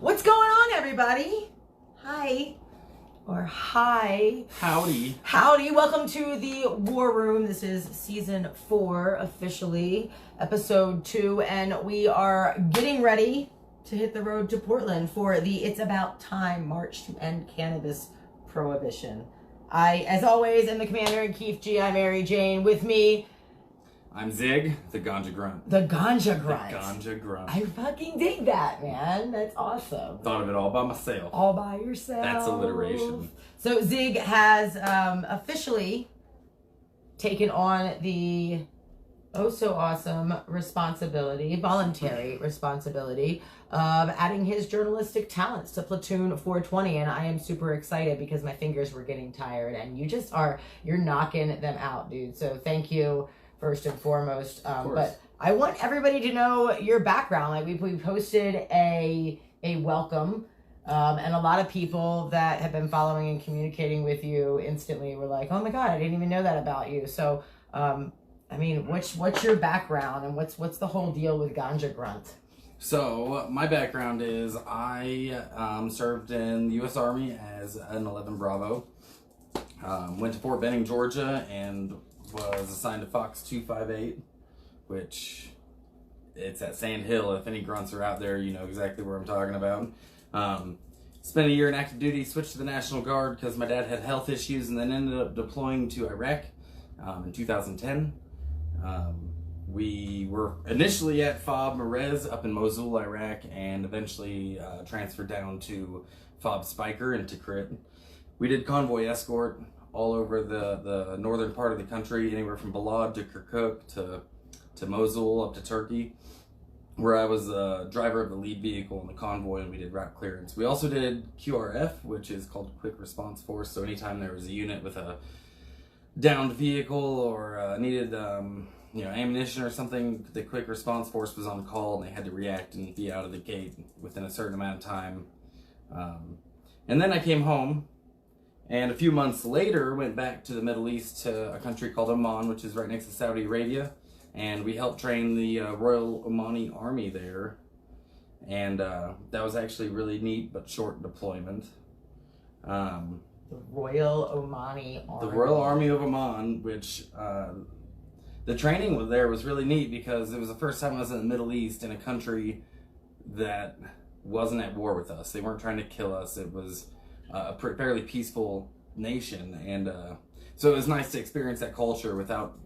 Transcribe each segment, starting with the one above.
What's going on, everybody? Hi. Or hi. Howdy. Howdy. Welcome to the War Room. This is season 4, officially, episode 2, and we are getting ready to hit the road to Portland for the It's About Time March to End Cannabis Prohibition. I, as always, am the Commander-in-Chief G. I'm Mary Jane. With me, I'm Zig, the Ganja Grunt. the Ganja Grunt. The Ganja Grunt. I fucking dig that, man. That's awesome. Thought of it all by myself. All by yourself. That's alliteration. So Zig has officially taken on the so awesome responsibility, voluntary responsibility of adding his journalistic talents to Platoon 420, and I am super excited because my fingers were getting tired, and you're knocking them out, dude. So thank you first and foremost. But I want everybody to know your background. Like we posted a welcome. And a lot of people that have been following and communicating with you instantly were like, "Oh my God, I didn't even know that about you." So, I mean, what's your background and what's the whole deal with Ganja Grunt? So my background is I served in the U.S. Army as an 11 Bravo. Went to Fort Benning, Georgia, and was assigned to Fox 258, which it's at Sand Hill. If any grunts are out there, you know exactly where I'm talking about. Spent a year in active duty, switched to the National Guard because my dad had health issues, and then ended up deploying to Iraq in 2010. We were initially at FOB Merez up in Mosul, Iraq, and eventually transferred down to FOB Spiker in Tikrit. We did convoy escort all over the northern part of the country, anywhere from Balad to Kirkuk to Mosul up to Turkey, where I was the driver of the lead vehicle in the convoy, and we did route clearance. We also did QRF, which is called Quick Response Force. So anytime there was a unit with a downed vehicle or needed ammunition or something, the Quick Response Force was on call, and they had to react and be out of the gate within a certain amount of time. And then I came home, and a few months later went back to the Middle East to a country called Oman, which is right next to Saudi Arabia. And we helped train the Royal Omani Army there. And that was actually really neat, but short deployment. The Royal Omani Army. The Royal Army of Oman, which the training there was really neat because it was the first time I was in the Middle East in a country that wasn't at war with us. They weren't trying to kill us. It was a fairly peaceful nation. And so it was nice to experience that culture without,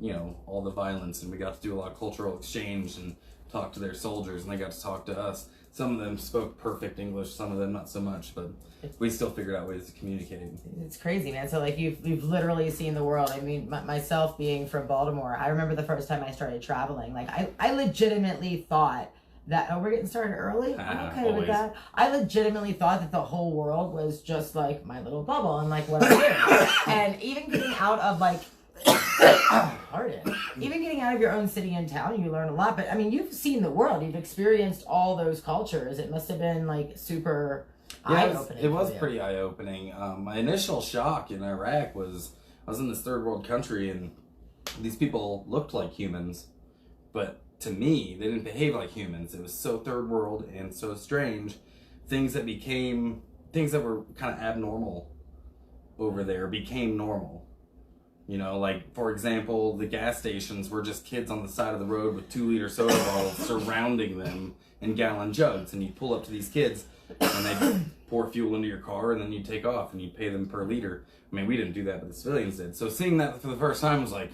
all the violence, and we got to do a lot of cultural exchange and talk to their soldiers, and they got to talk to us. Some of them spoke perfect English, some of them not so much, but we still figured out ways to communicate. It's crazy, man. So like you've literally seen the world. I mean, myself being from Baltimore, I remember the first time I started traveling. Like I legitimately thought that, we're getting started early? I'm okay always with that. I legitimately thought that the whole world was just like my little bubble and like what I do. And even getting out of like, even getting out of your own city and town, you learn a lot. But I mean, you've seen the world. You've experienced all those cultures. It must have been like super eye-opening. It was pretty eye-opening. My initial shock in Iraq was I was in this third world country, and these people looked like humans, but to me, they didn't behave like humans. It was so third world and so strange. Things that were kind of abnormal over there became normal. Like, for example, the gas stations were just kids on the side of the road with 2-liter soda bottles surrounding them in gallon jugs. And you pull up to these kids, and they pour fuel into your car, and then you take off, and you pay them per liter. I mean, we didn't do that, but the civilians did. So seeing that for the first time was, like,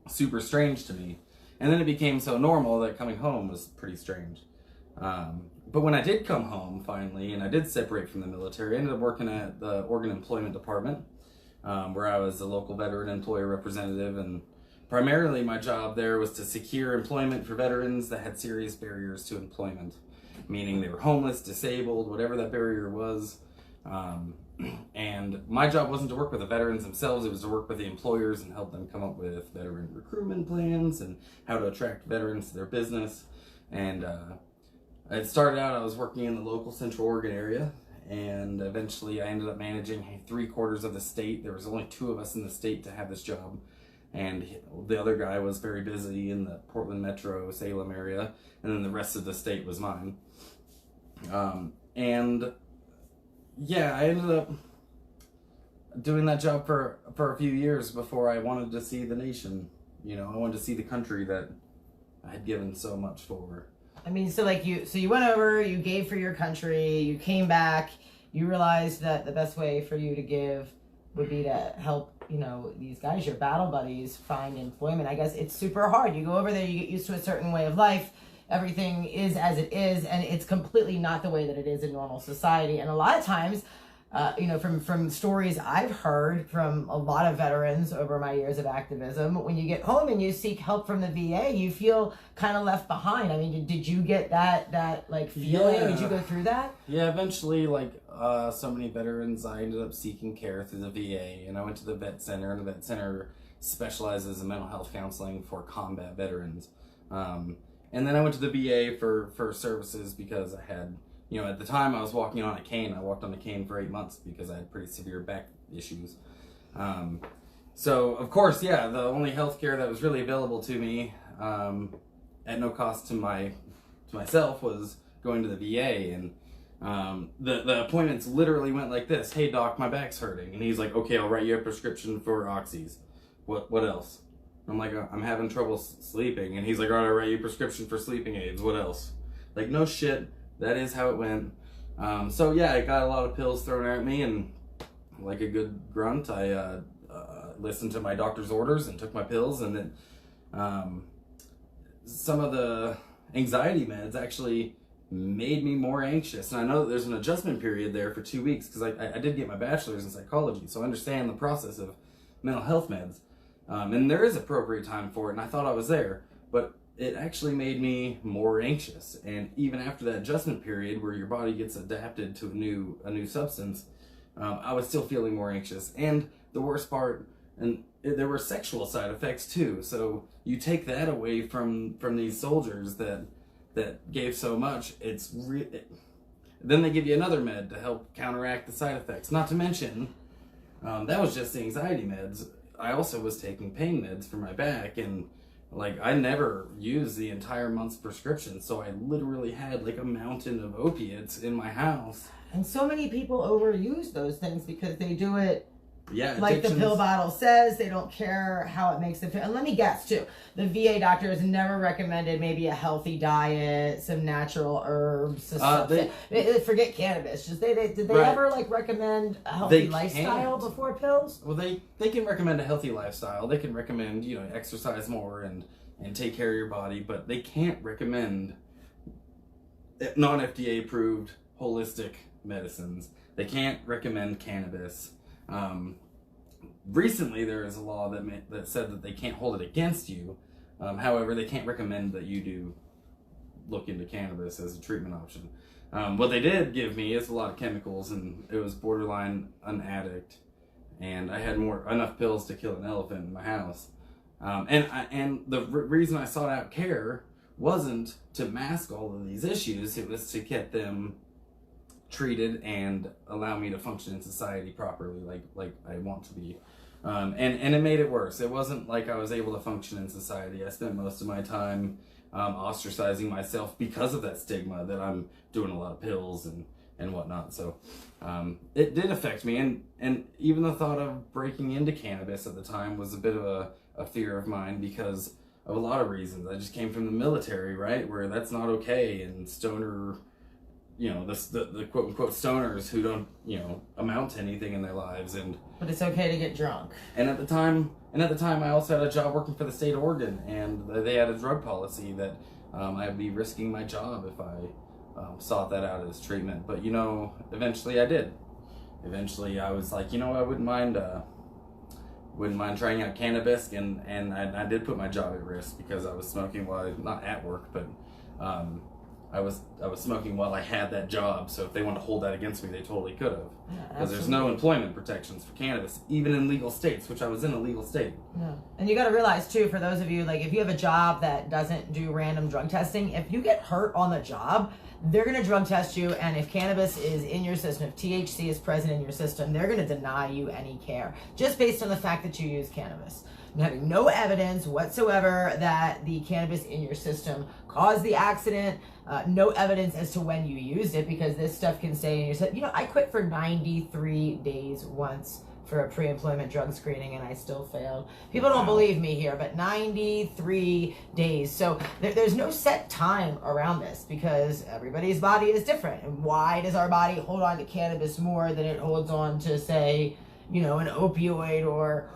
super strange to me. And then it became so normal that coming home was pretty strange. But when I did come home, finally, and I did separate from the military, I ended up working at the Oregon Employment Department, where I was a local veteran employer representative. And primarily my job there was to secure employment for veterans that had serious barriers to employment, meaning they were homeless, disabled, whatever that barrier was. And my job wasn't to work with the veterans themselves, it was to work with the employers and help them come up with veteran recruitment plans and how to attract veterans to their business. And it started out, I was working in the local Central Oregon area, and eventually I ended up managing 3/4 of the state. There was only 2 of us in the state to have this job, and the other guy was very busy in the Portland metro, Salem area, and then the rest of the state was mine. And yeah, I ended up doing that job for a few years before I wanted to see the nation. You know, I wanted to see the country that I had given so much for. I mean, so you went over, you gave for your country, you came back, you realized that the best way for you to give would be to help, you know, these guys, your battle buddies, find employment. I guess it's super hard. You go over there, you get used to a certain way of life. Everything is as it is, and it's completely not the way that it is in normal society. And a lot of times, you know, from stories I've heard from a lot of veterans over my years of activism, when you get home and you seek help from the VA, you feel kind of left behind. I mean, did you get that like feeling? Yeah. Did you go through that? Yeah, eventually, like so many veterans, I ended up seeking care through the VA, and I went to the vet center, and the vet center specializes in mental health counseling for combat veterans. And then I went to the VA for services because I had, you know, at the time I was walking on a cane. I walked on a cane for 8 months because I had pretty severe back issues. So, of course, yeah, the only health care that was really available to me at no cost to myself was going to the VA. And the appointments literally went like this. Hey, doc, my back's hurting. And he's like, okay, I'll write you a prescription for oxys. What else? I'm like, I'm having trouble sleeping. And he's like, all right, I'll write you a prescription for sleeping aids. What else? Like, no shit. That is how it went. So yeah, I got a lot of pills thrown at me, and like a good grunt, I listened to my doctor's orders and took my pills. And then some of the anxiety meds actually made me more anxious. And I know that there's an adjustment period there for 2 weeks, because I did get my bachelor's in psychology, so I understand the process of mental health meds. And there is appropriate time for it, and I thought I was there, but it actually made me more anxious. And even after that adjustment period where your body gets adapted to a new substance, I was still feeling more anxious. And the worst part, there were sexual side effects too. So you take that away from these soldiers that gave so much. Then they give you another med to help counteract the side effects. Not to mention, that was just the anxiety meds. I also was taking pain meds for my back, and like, I never used the entire month's prescription, so I literally had like a mountain of opiates in my house. And so many people overuse those things because they do it like the addictions. pill bottle says. They don't care how it makes them feel. And let me guess too, the VA doctors never recommended maybe a healthy diet, some natural herbs, forget cannabis. Did they ever like recommend a healthy lifestyle before pills? Well, they can recommend a healthy lifestyle. They can recommend, you know, exercise more and take care of your body, but they can't recommend non-FDA approved holistic medicines. They can't recommend cannabis. Recently, there is a law that said that they can't hold it against you. However, they can't recommend that you do look into cannabis as a treatment option. What they did give me is a lot of chemicals, and it was borderline an addict, and I had enough pills to kill an elephant in my house. And the reason I sought out care wasn't to mask all of these issues. It was to get them treated and allow me to function in society properly, like I want to be. And it made it worse. It wasn't like I was able to function in society. I spent most of my time ostracizing myself because of that stigma that I'm doing a lot of pills and whatnot. So it did affect me, and even the thought of breaking into cannabis at the time was a bit of a fear of mine because of a lot of reasons. I just came from the military, right, where that's not okay, and stoner, you know, the quote unquote stoners who don't, you know, amount to anything in their lives, but it's okay to get drunk. And at the time I also had a job working for the state of Oregon, and they had a drug policy that I'd be risking my job if I sought that out as treatment. But, you know, eventually I did. Eventually I was like, you know, I wouldn't mind trying out cannabis, and I did put my job at risk because I was smoking while not at work, but I was smoking while I had that job. So if they wanted to hold that against me, they totally could have. Because there's no employment protections for cannabis, even in legal states, which I was in a legal state. Yeah. And you got to realize too, for those of you, like, if you have a job that doesn't do random drug testing, if you get hurt on the job, they're going to drug test you, and if cannabis is in your system, if THC is present in your system, they're going to deny you any care just based on the fact that you use cannabis. And having no evidence whatsoever that the cannabis in your system caused the accident, No evidence as to when you used it, because this stuff can stay in your system. You know, I quit for 93 days once for a pre-employment drug screening, and I still failed. People don't believe me here, but 93 days. So there's no set time around this, because everybody's body is different. And why does our body hold on to cannabis more than it holds on to, say, you know, an opioid or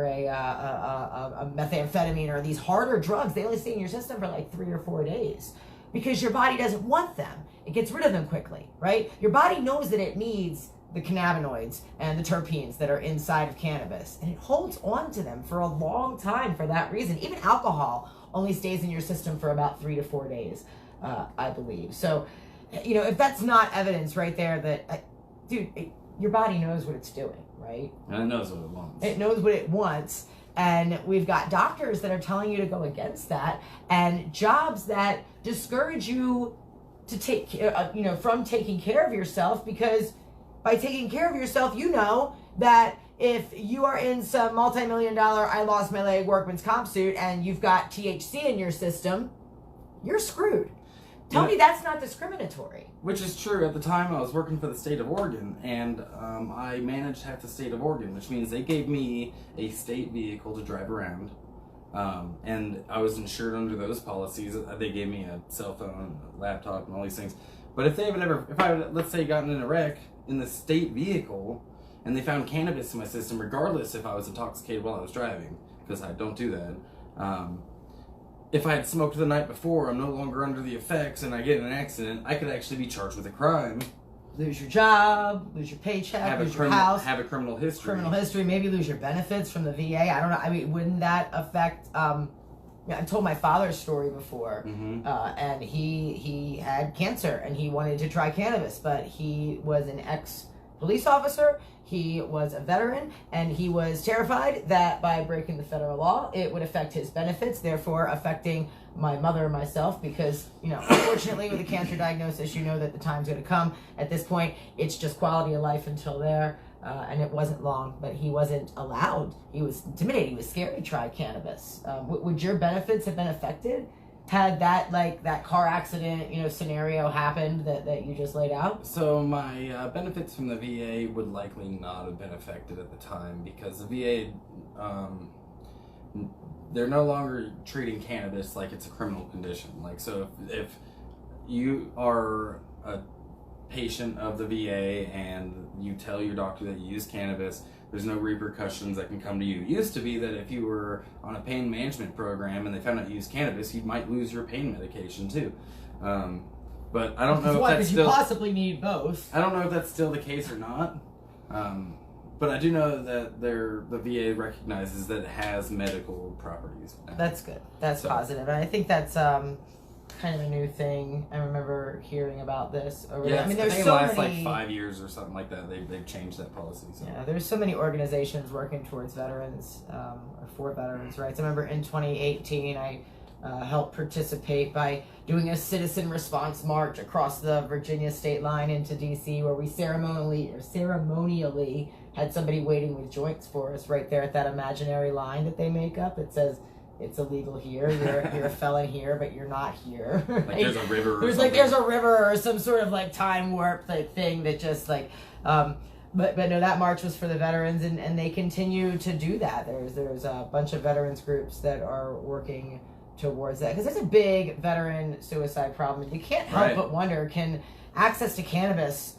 a methamphetamine or these harder drugs? They only stay in your system for like 3 or 4 days because your body doesn't want them. It gets rid of them quickly, right? Your body knows that it needs the cannabinoids and the terpenes that are inside of cannabis, and it holds on to them for a long time for that reason. Even alcohol only stays in your system for about 3 to 4 days, I believe. So, you know, if that's not evidence right there that, your body knows what it's doing, right? And it knows what it wants. It knows what it wants. And we've got doctors that are telling you to go against that, and jobs that discourage you to take, from taking care of yourself, because by taking care of yourself, you know that if you are in some multi-million-dollar I lost my leg workman's comp suit and you've got THC in your system, you're screwed. Tell me that's not discriminatory. Which is true. At the time, I was working for the state of Oregon, and I managed half the state of Oregon, which means they gave me a state vehicle to drive around, and I was insured under those policies. They gave me a cell phone, a laptop, and all these things. But if I had, let's say, gotten in a wreck in the state vehicle, and they found cannabis in my system, regardless if I was intoxicated while I was driving, because I don't do that. If I had smoked the night before, I'm no longer under the effects, and I get in an accident, I could actually be charged with a crime. Lose your job, lose your paycheck, lose your house. Have a criminal history. Maybe lose your benefits from the VA. I don't know. I mean, wouldn't that affect... I told my father's story before, and he had cancer, and he wanted to try cannabis, but he was an ex-police officer, he was a veteran, and he was terrified that by breaking the federal law, it would affect his benefits, therefore affecting my mother and myself, because, unfortunately with a cancer diagnosis, you know that the time's going to come. At this point, it's just quality of life until there. And it wasn't long, but he wasn't allowed. He was intimidated. He was scared to try cannabis. Would your benefits have been affected had that car accident, scenario happened that you just laid out? So my benefits from the VA would likely not have been affected at the time, because the VA, they're no longer treating cannabis like it's a criminal condition. Like, so if you are a patient of the VA and you tell your doctor that you use cannabis, there's no repercussions that can come to you. It used to be that if you were on a pain management program and they found out you use cannabis, you might lose your pain medication too. But I don't know if that's still... you possibly need both. I don't know if that's still the case or not. But I do know that the VA recognizes that it has medical properties. That's good. That's positive. And I think that's kind of a new thing. I remember hearing about this over there. I mean, there's so last many, like 5 years or something like that. They've changed that policy. So. Yeah, there's so many organizations working towards veterans or for veterans' rights. I remember in 2018, I helped participate by doing a citizen response march across the Virginia state line into DC, where we ceremonially had somebody waiting with joints for us right there at that imaginary line that they make up. It says, it's illegal here. You're a felon here, but you're not here. Like there's a river. There's a river or some sort of like time warp like thing that just like. But no, that march was for the veterans, and they continue to do that. There's a bunch of veterans groups that are working towards that, because there's a big veteran suicide problem. You can't help but wonder, can access to cannabis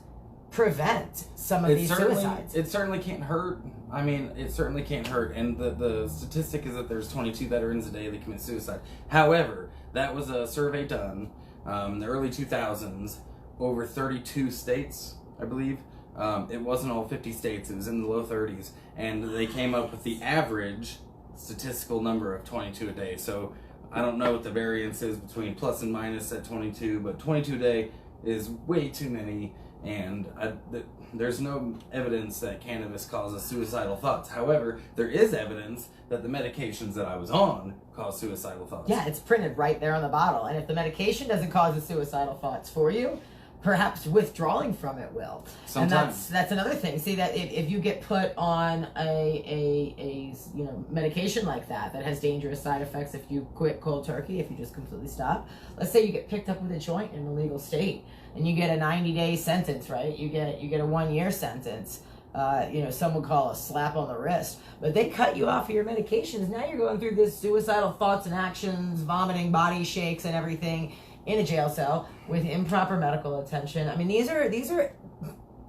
prevent some of these suicides? It certainly can't hurt. I mean, it certainly can't hurt. And the statistic is that there's 22 veterans a day that commit suicide. However, that was a survey done in the early 2000s, over 32 states, I believe. It wasn't all 50 states. It was in the low 30s. And they came up with the average statistical number of 22 a day. So I don't know what the variance is between plus and minus at 22, but 22 a day is way too many. And there's no evidence that cannabis causes suicidal thoughts. However, there is evidence that the medications that I was on cause suicidal thoughts. Yeah, it's printed right there on the bottle. And if the medication doesn't cause the suicidal thoughts for you, perhaps withdrawing from it will. Sometimes. And that's another thing. See, that if you get put on a medication like that has dangerous side effects if you quit cold turkey, if you just completely stop. Let's say you get picked up with a joint in a legal state and you get a 90-day sentence, right? You get a 1-year sentence. Some would call a slap on the wrist, but they cut you off of your medications. Now you're going through this suicidal thoughts and actions, vomiting, body shakes, and everything in a jail cell with improper medical attention. I mean,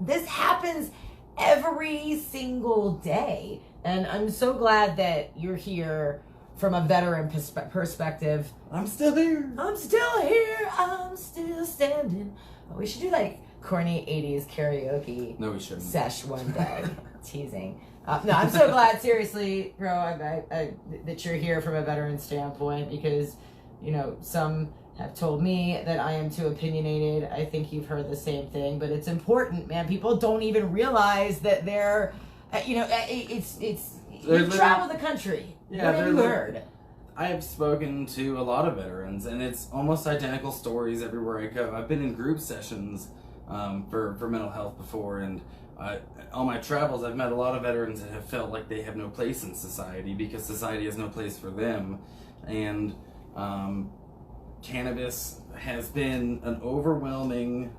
this happens every single day, and I'm so glad that you're here from a veteran perspective. I'm still here. I'm still here. I'm still standing. We should do like corny 80s karaoke. No, we shouldn't. Sesh one day. Teasing. No, I'm so glad, seriously, bro, that you're here from a veteran standpoint, because, some have told me that I am too opinionated. I think you've heard the same thing, but it's important, man. People don't even realize that they're, you travel the country. Yeah, what have you heard? I have spoken to a lot of veterans, and it's almost identical stories everywhere I go. I've been in group sessions for mental health before, and on my travels I've met a lot of veterans that have felt like they have no place in society because society has no place for them. And cannabis has been an overwhelming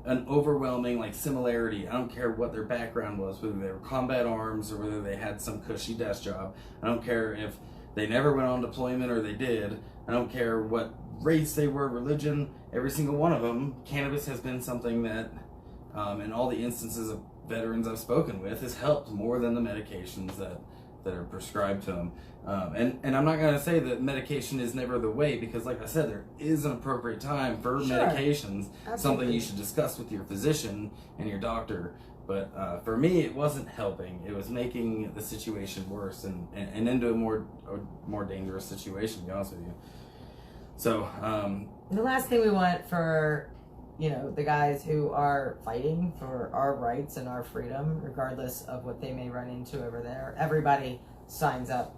like similarity. I don't care what their background was, whether they were combat arms or whether they had some cushy desk job. I don't care if they never went on deployment or they did. I don't care what race they were, religion, every single one of them. Cannabis has been something that, in all the instances of veterans I've spoken with, has helped more than the medications that are prescribed to them. And I'm not going to say that medication is never the way, because like I said, there is an appropriate time for medications. Absolutely. Something you should discuss with your physician and your doctor. But for me, it wasn't helping. It was making the situation worse and into a more dangerous situation, to be honest with you. So the last thing we want for the guys who are fighting for our rights and our freedom, regardless of what they may run into over there, everybody signs up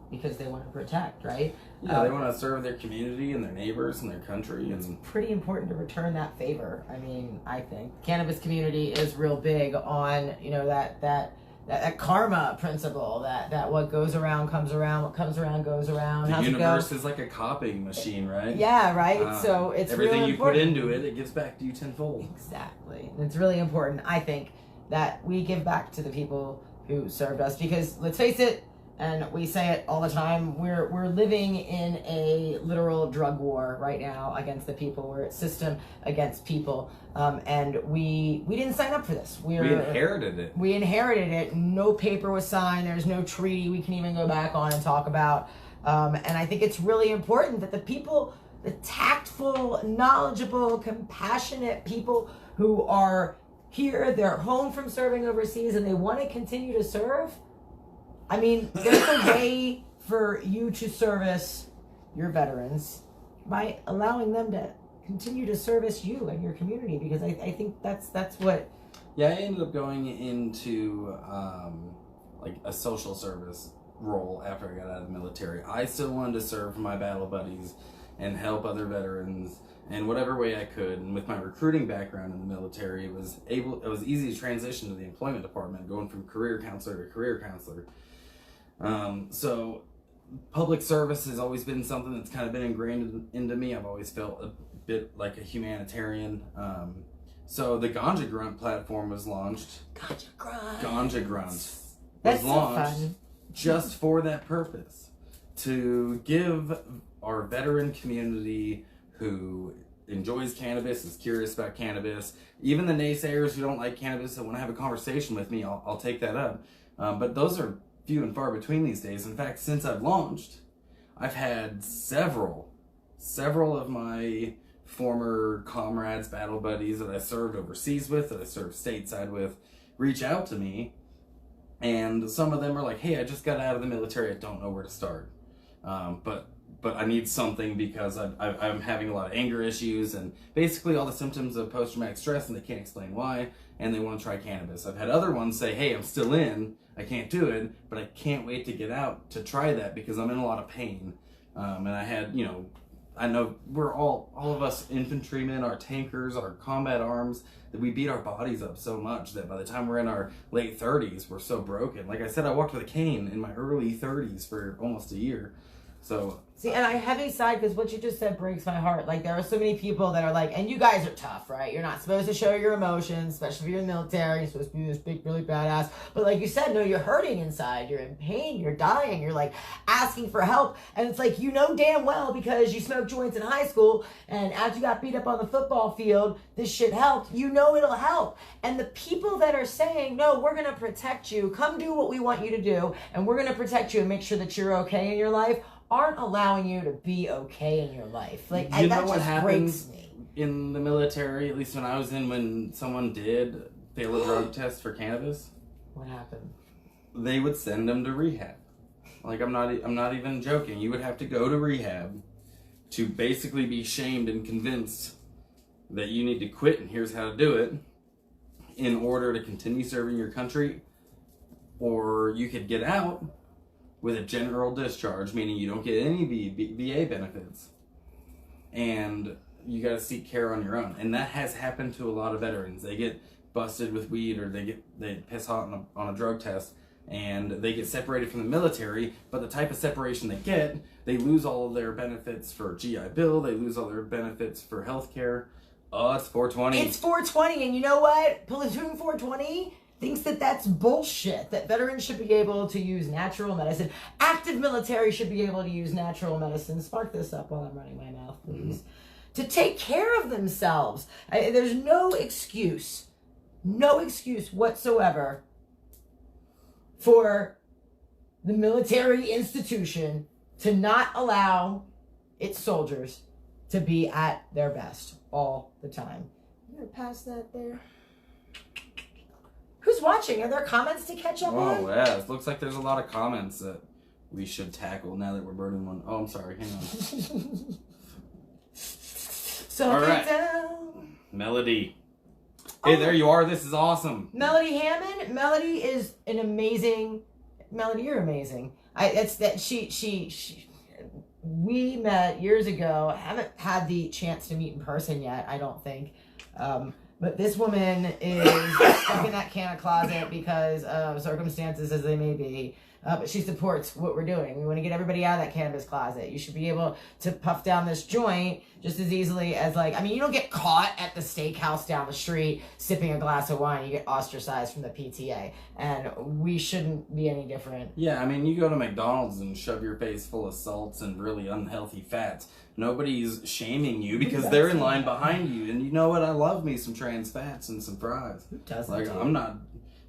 because they want to protect, right? Yeah, they want to serve their community and their neighbors and their country. It's pretty important to return that favor. I mean, I think cannabis community is real big on that karma principle, that what goes around comes around, what comes around goes around. The universe is like a copying machine, right? Yeah, right. So it's everything really you put into it, it gives back to you tenfold. Exactly. And it's really important, I think, that we give back to the people who served us, because let's face it, and we say it all the time, we're living in a literal drug war right now against the people. We're at system against people, and we didn't sign up for this. We inherited it. We inherited it. No paper was signed. There's no treaty we can even go back on and talk about. And I think it's really important that the people, the tactful, knowledgeable, compassionate people who are here, they're home from serving overseas, and they want to continue to serve. I mean, there's a way for you to service your veterans by allowing them to continue to service you and your community, because I think that's what... Yeah, I ended up going into like a social service role after I got out of the military. I still wanted to serve my battle buddies and help other veterans in whatever way I could. And with my recruiting background in the military, it was easy to transition to the employment department, going from career counselor to career counselor. So public service has always been something that's kind of been ingrained into me. I've always felt a bit like a humanitarian. So the Ganja Grunt platform was launched. Ganja Grunt was launched just for that purpose, to give our veteran community who enjoys cannabis, is curious about cannabis, even the naysayers who don't like cannabis that want to have a conversation with me, I'll take that up. But those are few and far between these days. In fact, since I've launched, I've had several of my former comrades, battle buddies that I served overseas with, that I served stateside with, reach out to me, and some of them are like, hey, I just got out of the military, I don't know where to start, but I need something because I'm having a lot of anger issues and basically all the symptoms of post-traumatic stress, and they can't explain why, and they want to try cannabis. I've had other ones say, hey, I'm still in, I can't do it, but I can't wait to get out to try that because I'm in a lot of pain. And I had, I know we're all of us infantrymen, our tankers, our combat arms, that we beat our bodies up so much that by the time we're in our late 30s, we're so broken. Like I said, I walked with a cane in my early 30s for almost a year. So see, and I heavy side because what you just said breaks my heart. Like, there are so many people that are like, and you guys are tough, right? You're not supposed to show your emotions, especially if you're in the military. You're supposed to be this big, really badass. But like you said, no, you're hurting inside. You're in pain. You're dying. You're like asking for help. And it's like, you know damn well because you smoked joints in high school and after you got beat up on the football field, this shit helped. You know it'll help. And the people that are saying, no, we're going to protect you. Come do what we want you to do. And we're going to protect you and make sure that you're okay in your life, aren't allowing you to be okay in your life. Like, you know that what just happens breaks me. in the military, at least when I was in, when someone did fail a drug test for cannabis? What happened? They would send them to rehab. Like, I'm not even joking. You would have to go to rehab to basically be shamed and convinced that you need to quit and here's how to do it in order to continue serving your country, or you could get out with a general discharge, meaning you don't get any VA benefits, and you got to seek care on your own. And that has happened to a lot of veterans. They get busted with weed, or they piss hot on a drug test, and they get separated from the military. But the type of separation they get, they lose all of their benefits for GI Bill, they lose all their benefits for health care. Oh, it's 420. It's 420, and you know what? Platoon 420 thinks that that's bullshit, that veterans should be able to use natural medicine. Active military should be able to use natural medicine. Spark this up while I'm running my mouth, please. To take care of themselves. There's no excuse whatsoever for the military institution to not allow its soldiers to be at their best all the time. I'm gonna pass that there. Who's watching? Are there comments to catch up on? Oh, yeah. It looks like there's a lot of comments that we should tackle now that we're burning one. Oh, I'm sorry. Hang on. So all right. down. Melody. Hey, there you are. This is awesome. Melody Hammond. Melody is an amazing... Melody, you're amazing. We met years ago. I haven't had the chance to meet in person yet, I don't think. But this woman is stuck in that can of closet because of circumstances as they may be. But she supports what we're doing. We want to get everybody out of that cannabis closet. You should be able to puff down this joint just as easily as, like, I mean, you don't get caught at the steakhouse down the street sipping a glass of wine. You get ostracized from the PTA. And we shouldn't be any different. Yeah, I mean, you go to McDonald's and shove your face full of salts and really unhealthy fats. Nobody's shaming you because they're in line behind you. And you know what? I love me some trans fats and some fries. Who doesn't? Like, I'm not...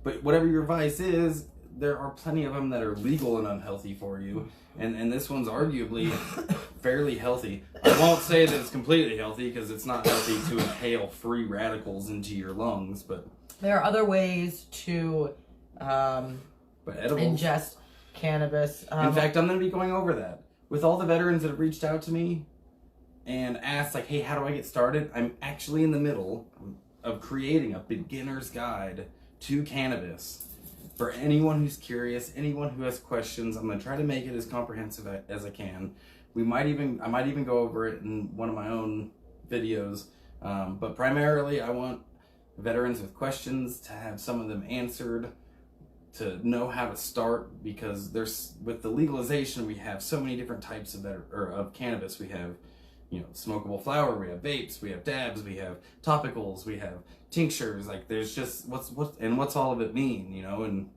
But whatever your vice is, there are plenty of them that are legal and unhealthy for you. And this one's arguably fairly healthy. I won't say that it's completely healthy because it's not healthy to inhale free radicals into your lungs, but... There are other ways to ingest cannabis. In fact, I'm going to be going over that. With all the veterans that have reached out to me and asked, like, hey, how do I get started? I'm actually in the middle of creating a beginner's guide to cannabis. For anyone who's curious, anyone who has questions, I'm going to try to make it as comprehensive as I can. I might even go over it in one of my own videos. But primarily, I want veterans with questions to have some of them answered, to know how to start, because with the legalization, we have so many different types of cannabis. We have, smokable flower, we have vapes, we have dabs, we have topicals, we have tinctures. Like, there's just what's all of it mean, and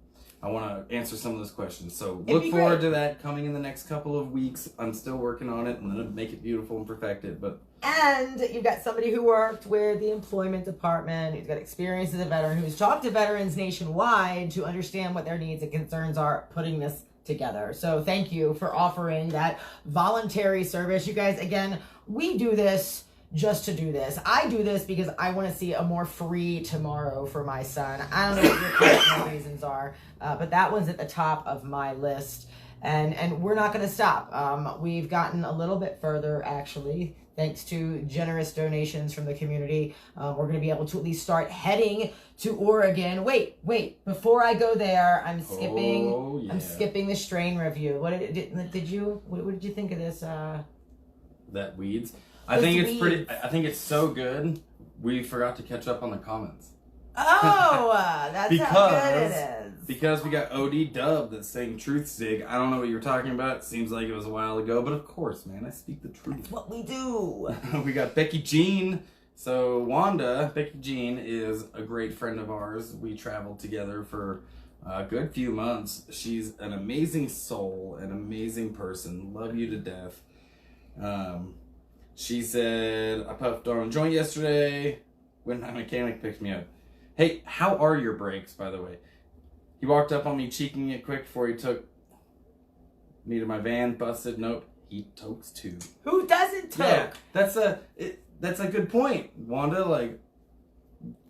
I want to answer some of those questions. So look forward to that coming in the next couple of weeks. I'm still working on it. I'm going to make it beautiful and perfect it, And you've got somebody who worked with the employment department, who's got experience as a veteran, who's talked to veterans nationwide to understand what their needs and concerns are, putting this together. So thank you for offering that voluntary service. You guys, again, we do this just to do this. I do this because I want to see a more free tomorrow for my son. I don't know what your personal reasons are, but that one's at the top of my list. And we're not going to stop. We've gotten a little bit further, actually, thanks to generous donations from the community. We're going to be able to at least start heading to Oregon. Wait, before I go there, I'm skipping the strain review. What did you think of this? that weeds. I think it's so good. We forgot to catch up on the comments. Oh, that's how good it is. Because we got OD Dub that's saying truth sig. I don't know what you were talking about. It seems like it was a while ago, but of course, man, I speak the truth. That's what we do. We got Becky Jean. So Becky Jean is a great friend of ours. We traveled together for a good few months. She's an amazing soul, an amazing person. Love you to death. She said, I puffed on a joint yesterday when my mechanic picked me up. Hey, how are your brakes, by the way? He walked up on me, cheeking it quick before he took me to my van. Busted. Nope. He tokes too. Who doesn't toke? Yeah, that's a good point, Wanda. Like,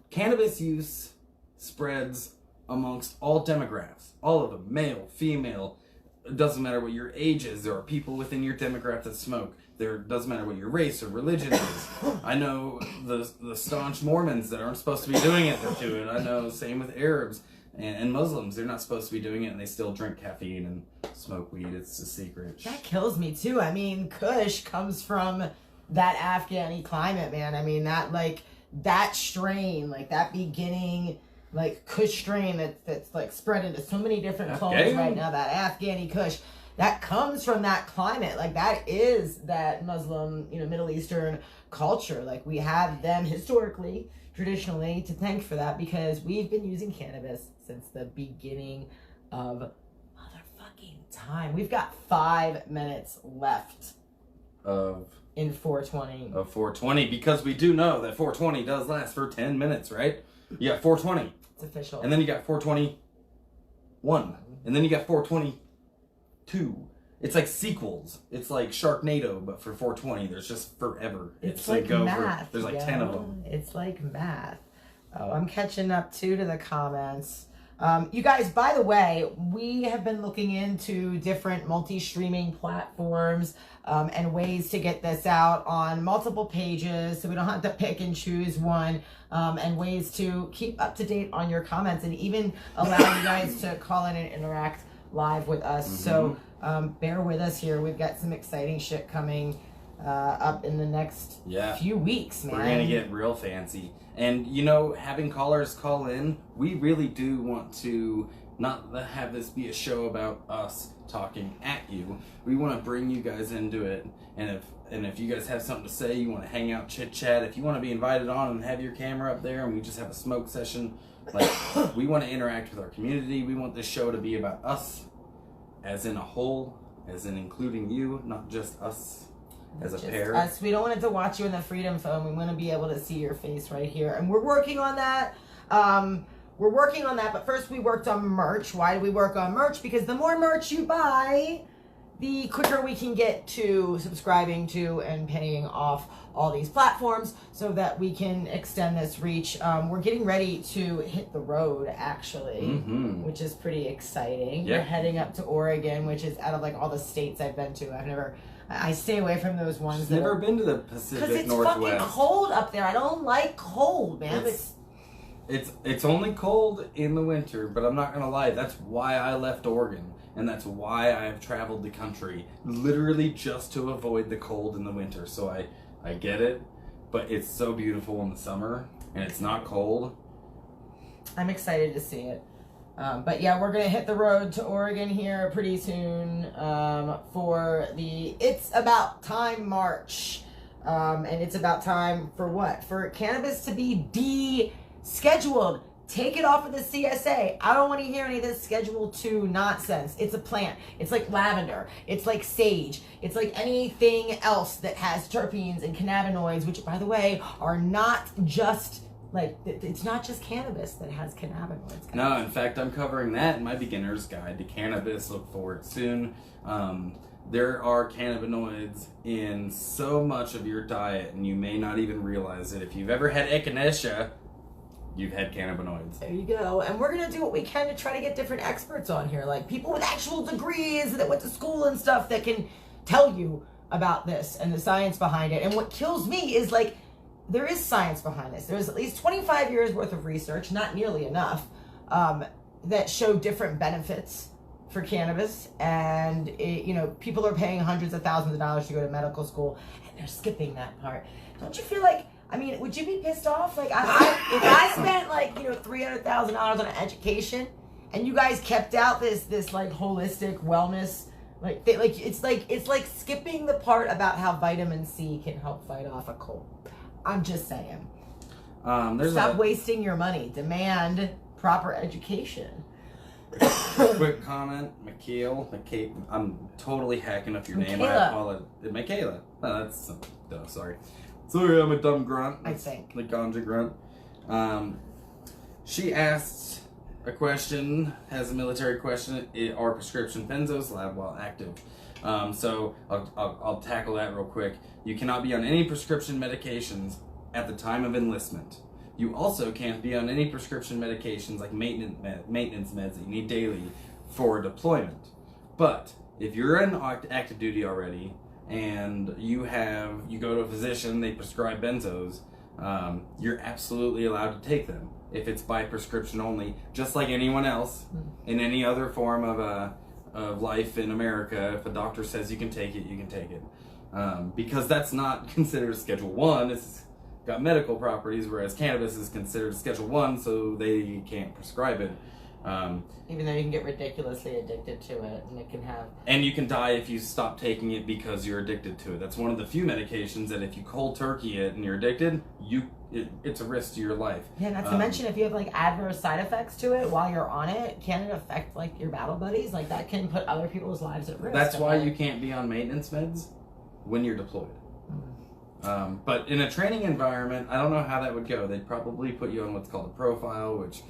cannabis use spreads amongst all demographics. All of them. Male, female. It doesn't matter what your age is. There are people within your demographic that smoke. There doesn't matter what your race or religion is. I know the staunch Mormons that aren't supposed to be doing it, they're doing it. I know, same with Arabs and Muslims. They're not supposed to be doing it, and they still drink caffeine and smoke weed. It's a secret. That kills me, too. I mean, Kush comes from that Afghani climate, man. I mean, that strain, like, that beginning, like, Kush strain that's like, spread into so many different clones right now, that Afghani Kush. That comes from that climate. Like, that is that Muslim, Middle Eastern culture. Like, we have them historically, traditionally, to thank for that, because we've been using cannabis since the beginning of motherfucking time. We've got 5 minutes left in 420. Of 420, because we do know that 420 does last for 10 minutes, right? You got 420. It's official. And then you got 421. And then you got 422. It's like sequels. It's like Sharknado, but for 420. There's just forever. It's like math. There's like 10 of them. It's like math. Oh, I'm catching up too to the comments. You guys, by the way, we have been looking into different multi-streaming platforms and ways to get this out on multiple pages so we don't have to pick and choose one, and ways to keep up to date on your comments and even allow you guys to call in and interact live with us. So bear with us here. We've got some exciting shit coming up in the next few weeks, man. We're gonna get real fancy. And having callers call in, we really do want to not have this be a show about us talking at you. We want to bring you guys into it. And if you guys have something to say, you want to hang out, chit chat, if you want to be invited on and have your camera up there and we just have a smoke session, like, we want to interact with our community. We want this show to be about us as in a whole, as in including you, not just us as a pair. Us. We don't want it to watch you in the Freedom Phone. We want to be able to see your face right here. And we're working on that. But first we worked on merch. Why do we work on merch? Because the more merch you buy, the quicker we can get to subscribing to and paying off all these platforms so that we can extend this reach. We're getting ready to hit the road, actually, which is pretty exciting. Yeah. We're heading up to Oregon, which is out of like all the states I've been to. I stay away from those ones. Never been to the Pacific Northwest. Because it's fucking cold up there. I don't like cold, man. It's only cold in the winter, but I'm not gonna lie. That's why I left Oregon, and that's why I've traveled the country, literally just to avoid the cold in the winter. So I get it, but it's so beautiful in the summer, and it's not cold. I'm excited to see it. But yeah, we're going to hit the road to Oregon here pretty soon for the It's About Time March. And it's about time for what? For cannabis to be descheduled. Take it off of the CSA. I don't want to hear any of this Schedule 2 nonsense. It's a plant. It's like lavender. It's like sage. It's like anything else that has terpenes and cannabinoids, which, by the way, are not just... Like, it's not just cannabis that has cannabinoids. No, in fact, I'm covering that in my beginner's guide to cannabis. Look for it soon. There are cannabinoids in so much of your diet, and you may not even realize it. If you've ever had echinacea, you've had cannabinoids. There you go. And we're going to do what we can to try to get different experts on here, like people with actual degrees that went to school and stuff that can tell you about this and the science behind it. And what kills me is, like, there is science behind this. There's at least 25 years worth of research, not nearly enough, that show different benefits for cannabis, and people are paying hundreds of thousands of dollars to go to medical school, and they're skipping that part. Don't you feel like, would you be pissed off? Like, if I spent like $300,000 on an education, and you guys kept out this like holistic wellness, it's like skipping the part about how vitamin C can help fight off a cold. I'm just saying. Stop wasting your money. Demand proper education. Quick comment, Michaela. I'm totally hacking up your name. I apologize. Michaela. Oh, that's sorry. Sorry, I'm a dumb grunt. I think. The ganja grunt. She asked a question, has a military question. Are prescription benzos allowed while active? So I'll tackle that real quick. You cannot be on any prescription medications at the time of enlistment. You also can't be on any prescription medications like maintenance meds that you need daily for deployment. But if you're in active duty already and you go to a physician, they prescribe benzos, you're absolutely allowed to take them if it's by prescription only, just like anyone else in any other form of life in America. If a doctor says you can take it, you can take it. Because that's not considered Schedule 1. It's got medical properties, whereas cannabis is considered Schedule 1, so they can't prescribe it. Even though you can get ridiculously addicted to it, and it can have... And you can die if you stop taking it because you're addicted to it. That's one of the few medications that if you cold turkey it and you're addicted, it's a risk to your life. Yeah, not to mention if you have like adverse side effects to it while you're on it, can it affect like your battle buddies? Like that can put other people's lives at risk. That's why you can't be on maintenance meds when you're deployed. But in a training environment, I don't know how that would go. They'd probably put you on what's called a profile, which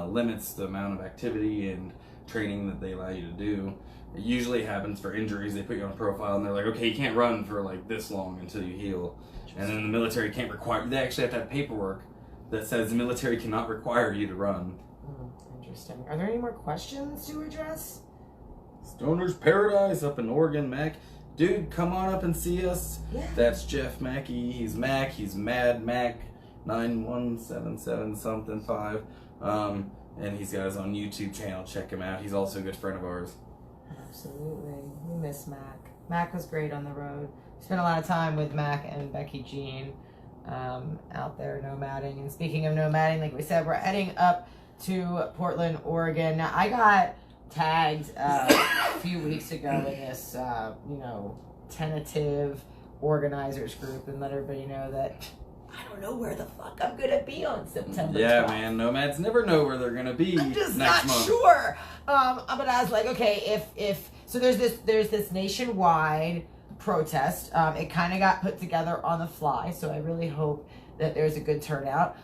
limits the amount of activity and training that they allow you to do. It usually happens for injuries. They put you on a profile and they're like, okay, you can't run for like this long until you heal. And then the military can't require, they actually have to have paperwork that says the military cannot require you to run. Interesting. Are there any more questions to address? Stoner's Paradise up in Oregon, Mac. Dude, come on up and see us. Yeah. That's Jeff Mackey. He's Mac. He's Mad Mac 9177 something 5. And he's got his own YouTube channel. Check him out. He's also a good friend of ours. Absolutely. We miss Mac. Mac was great on the road. Spent a lot of time with Mac and Becky Jean out there nomading. And speaking of nomading, like we said, we're heading up to Portland, Oregon. Now, I got tagged a few weeks ago in this, tentative organizers group and let everybody know that I don't know where the fuck I'm gonna be on September 12th. Man, nomads never know where they're gonna be. I'm just next not month. sure. But I was like, okay, if so, there's this nationwide protest. It kind of got put together on the fly, so I really hope that there's a good turnout.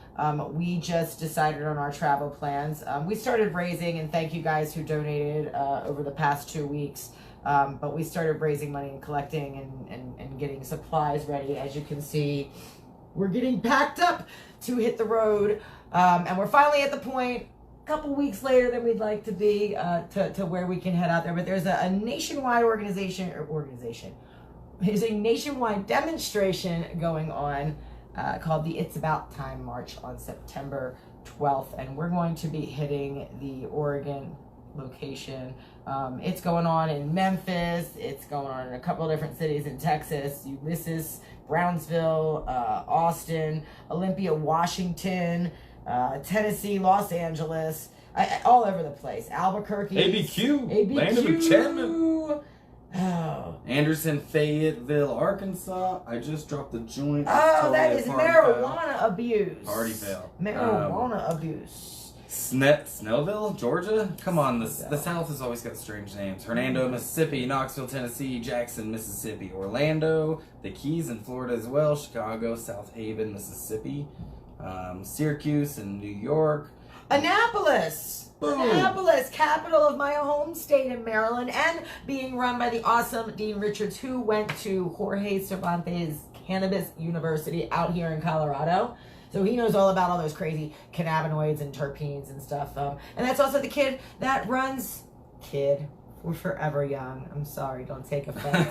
We just decided on our travel plans. We started raising, and thank you guys who donated over the past 2 weeks. But we started raising money and collecting and getting supplies ready. As you can see, we're getting packed up to hit the road. And we're finally at the point, a couple weeks later than we'd like to be, to where we can head out there. But there's a nationwide there's a nationwide demonstration going on called the It's About Time March on September 12th. And we're going to be hitting the Oregon location. It's going on in Memphis. It's going on in a couple of different cities in Texas, Ulysses, Brownsville, Austin, Olympia, Washington, Tennessee, Los Angeles, all over the place. Albuquerque, ABQ, Land of Enchantment. Oh. Anderson, Fayetteville, Arkansas. I just dropped the joint. Oh, that is marijuana abuse. Party fail. Marijuana abuse. Snellville, Georgia? Come on, the South has always got strange names. Hernando, Mississippi, Knoxville, Tennessee, Jackson, Mississippi, Orlando, the Keys in Florida as well, Chicago, South Haven, Mississippi, Syracuse in New York. Annapolis! Boom. Annapolis, capital of my home state in Maryland, and being run by the awesome Dean Richards, who went to Jorge Cervantes Cannabis University out here in Colorado. So he knows all about all those crazy cannabinoids and terpenes and stuff. And that's also the kid that runs We're forever young. I'm sorry, don't take offense.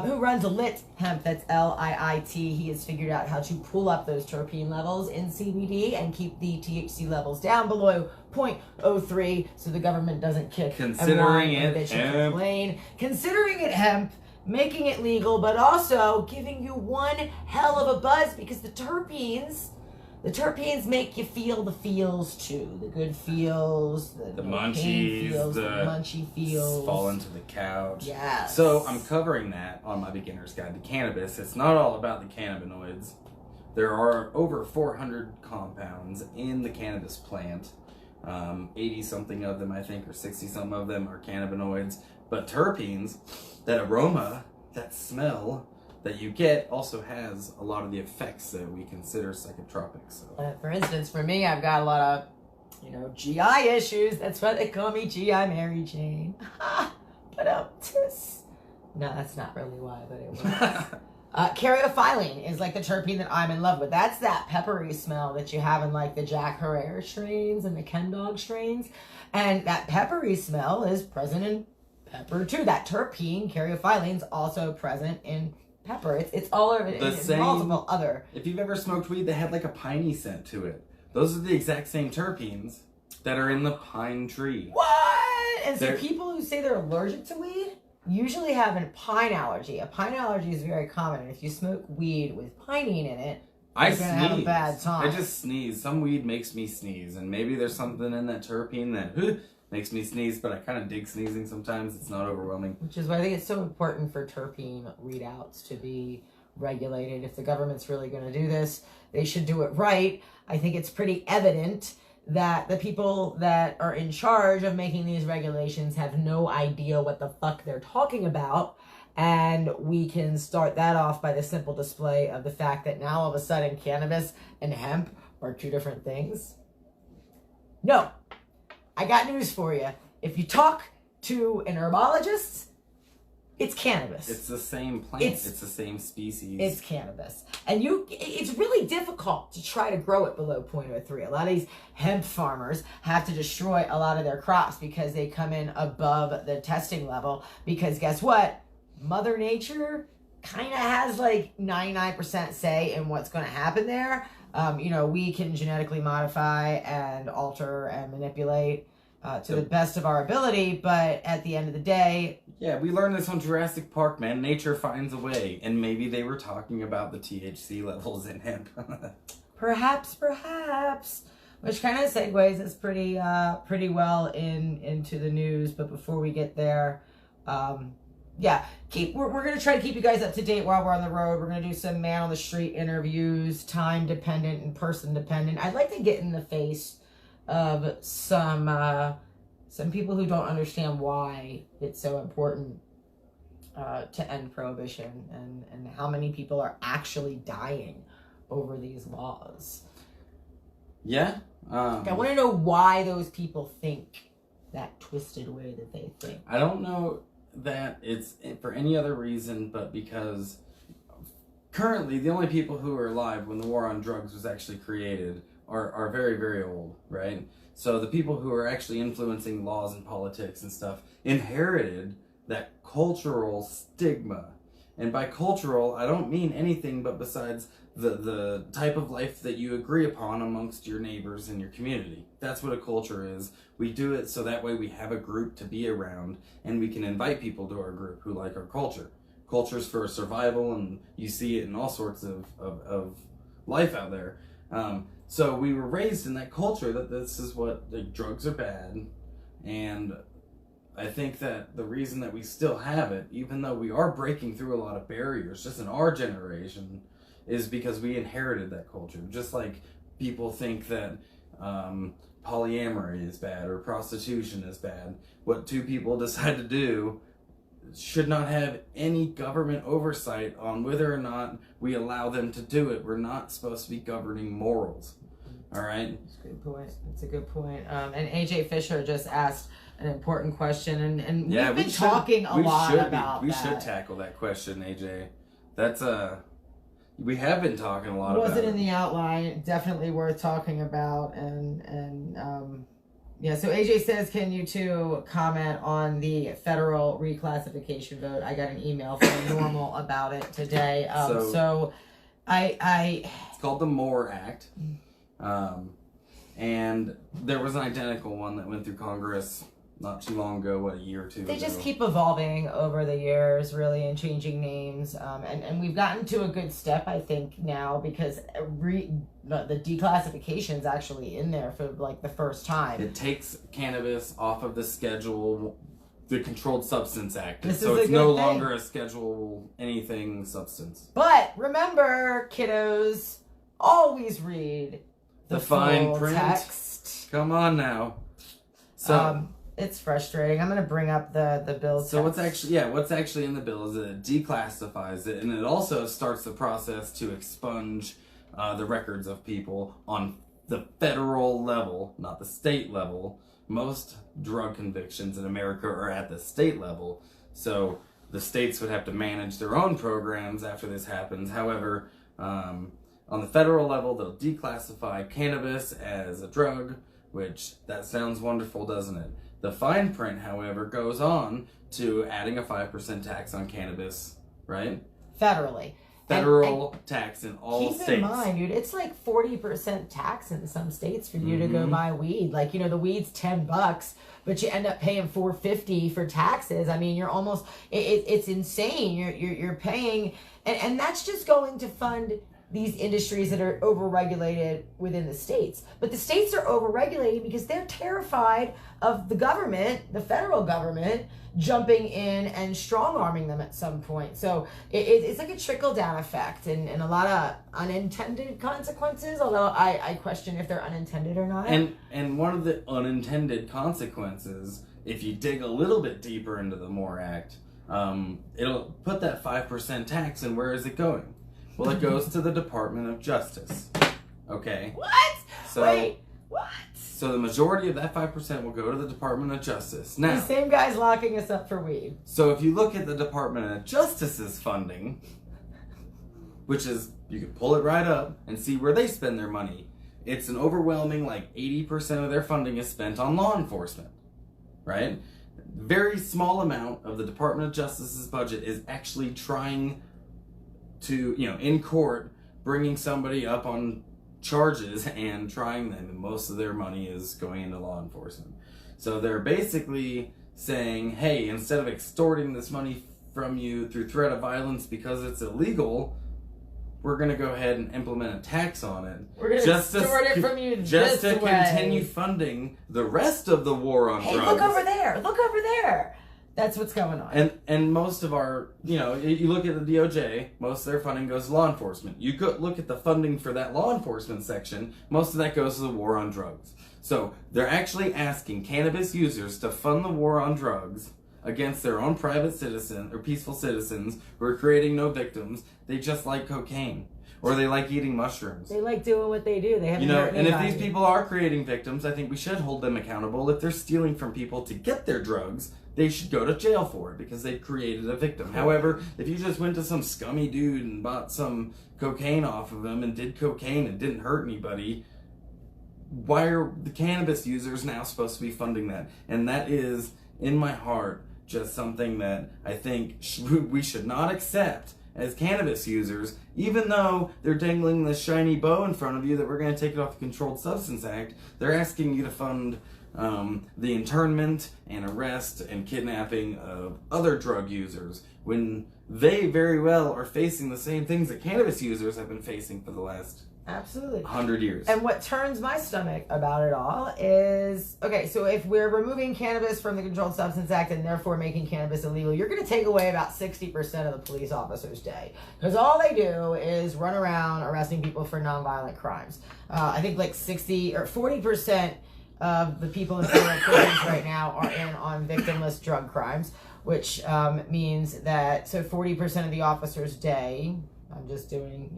Who runs Lit Hemp, that's L-I-I-T. He has figured out how to pull up those terpene levels in CBD and keep the THC levels down below 0.03 so the government doesn't kick Considering and it should hemp. complain. Considering it hemp, making it legal, but also giving you one hell of a buzz because the terpenes make you feel the feels too. The good feels, the munchies, feels, the munchy feels. Fall into the couch. Yes. So I'm covering that on my beginner's guide to cannabis. It's not all about the cannabinoids. There are over 400 compounds in the cannabis plant. 80 something of them, I think, or 60 something of them are cannabinoids. But terpenes, that aroma, that smell that you get also has a lot of the effects that we consider psychotropic. So, for instance, for me, I've got a lot of, GI issues. That's why they call me GI Mary Jane. But no, that's not really why, but it was. Caryophyllene is like the terpene that I'm in love with. That's that peppery smell that you have in like the Jack Herrera strains and the Ken Dog strains. And that peppery smell is present in pepper too. That terpene, caryophyllene, is also present in pepper. It's all over. It's multiple other. If you've ever smoked weed that had like a piney scent to it, those are the exact same terpenes that are in the pine tree. What? And so people who say they're allergic to weed usually have a pine allergy. A pine allergy is very common, and if you smoke weed with pinene in it, you're gonna have a bad time. I just sneeze. Some weed makes me sneeze, and maybe there's something in that terpene that makes me sneeze, but I kind of dig sneezing sometimes. It's not overwhelming. Which is why I think it's so important for terpene readouts to be regulated. If the government's really going to do this, they should do it right. I think it's pretty evident that the people that are in charge of making these regulations have no idea what the fuck they're talking about. And we can start that off by the simple display of the fact that now all of a sudden cannabis and hemp are two different things. No. I got news for you. If you talk to an herbologist, it's cannabis. It's the same plant. It's the same species. It's cannabis. And it's really difficult to try to grow it below 0.03. A lot of these hemp farmers have to destroy a lot of their crops because they come in above the testing level. Because guess what? Mother Nature kind of has like 99% say in what's going to happen there. We can genetically modify and alter and manipulate to the best of our ability, but at the end of the day... Yeah, we learned this on Jurassic Park, man. Nature finds a way, and maybe they were talking about the THC levels in hemp. Perhaps. Which kind of segues us pretty well into the news, but before we get there... we're going to try to keep you guys up to date while we're on the road. We're going to do some man on the street interviews, time dependent and person dependent. I'd like to get in the face of some people who don't understand why it's so important to end prohibition and how many people are actually dying over these laws. Yeah. I want to know why those people think that twisted way that they think. I don't know that it's for any other reason but because currently the only people who are alive when the war on drugs was actually created are very, very old, right? So the people who are actually influencing laws and politics and stuff inherited that cultural stigma. And by cultural, I don't mean anything but besides the type of life that you agree upon amongst your neighbors and your community. That's what a culture is. We do it so that way we have a group to be around and we can invite people to our group who like our culture. Culture's for survival, and you see it in all sorts of life out there. So we were raised in that culture that this is what, like, drugs are bad, and I think that the reason that we still have it, even though we are breaking through a lot of barriers just in our generation, is because we inherited that culture. Just like people think that polyamory is bad or prostitution is bad. What two people decide to do should not have any government oversight on whether or not we allow them to do it. We're not supposed to be governing morals. All right? That's a good point. That's a good point. And AJ Fisher just asked an important question, and we've been talking a lot about that. We should tackle that question, AJ. That's we have been talking a lot about it. Wasn't in the outline. Definitely worth talking about, and Yeah, so AJ says, can you two comment on the federal reclassification vote? I got an email from Normal about it today. So I It's called the W.A.R.R Act. And there was an identical one that went through Congress not too long ago, a year or two ago. They just keep evolving over the years, really, and changing names. And we've gotten to a good step, I think, now, because the declassification is actually in there for, like, the first time. It takes cannabis off of the schedule, the Controlled Substance Act. So it's no longer a Schedule anything substance. But remember, kiddos, always read the fine full print. text. Come on now. So it's frustrating. I'm going to bring up the bill. So what's actually in the bill is that it declassifies it, and it also starts the process to expunge the records of people on the federal level, not the state level. Most drug convictions in America are at the state level, so the states would have to manage their own programs after this happens. However, on the federal level, they'll declassify cannabis as a drug, which that sounds wonderful, doesn't it? The fine print, however, goes on to adding a 5% tax on cannabis, right? Federally. Federal tax in all states. Keep in mind, dude, it's like 40% tax in some states for you to go buy weed. Like, you know, the weed's $10, but you end up paying $4.50 for taxes. I mean, you're almost, it's insane. You're paying, and that's just going to fund these industries that are overregulated within the states. But the states are overregulated because they're terrified of the government, the federal government, jumping in and strong-arming them at some point. So it's like a trickle-down effect and a lot of unintended consequences, although I question if they're unintended or not. And one of the unintended consequences, if you dig a little bit deeper into the W.A.R.R Act, it'll put that 5% tax, and where is it going? Well, it goes to the Department of Justice. Okay? What? So, wait, what? So the majority of that 5% will go to the Department of Justice. Now, the same guy's locking us up for weed. So if you look at the Department of Justice's funding, which is, you can pull it right up and see where they spend their money. It's an overwhelming, like 80% of their funding is spent on law enforcement, right? Very small amount of the Department of Justice's budget is actually trying to, in court, bringing somebody up on charges and trying them, and most of their money is going into law enforcement. So they're basically saying, hey, instead of extorting this money from you through threat of violence because it's illegal, we're going to go ahead and implement a tax on it. We're going to extort it from you just to continue funding the rest of the war on drugs. Hey, look over there. Look over there. That's what's going on. And most of our, you look at the DOJ, most of their funding goes to law enforcement. You go look at the funding for that law enforcement section, most of that goes to the war on drugs. So they're actually asking cannabis users to fund the war on drugs against their own private citizen or peaceful citizens who are creating no victims. They just like cocaine. Or they like eating mushrooms. They like doing what they do. They haven't hurt and anybody. if these people are creating victims, I think we should hold them accountable. If they're stealing from people to get their drugs, they should go to jail for it because they created a victim. However, if you just went to some scummy dude and bought some cocaine off of him and did cocaine and didn't hurt anybody, why are the cannabis users now supposed to be funding that? And that is, in my heart, just something that I think we should not accept as cannabis users, even though they're dangling this shiny bow in front of you that we're going to take it off the Controlled Substance Act. They're asking you to fund the internment and arrest and kidnapping of other drug users when they very well are facing the same things that cannabis users have been facing for the last 100 years. And what turns my stomach about it all is, okay, so if we're removing cannabis from the Controlled Substance Act and therefore making cannabis illegal, you're going to take away about 60% of the police officers' day. Because all they do is run around arresting people for nonviolent crimes. I think like 60 or 40% of the people in federal prisons right now are in on victimless drug crimes, which means that, so 40% of the officers' day, I'm just doing,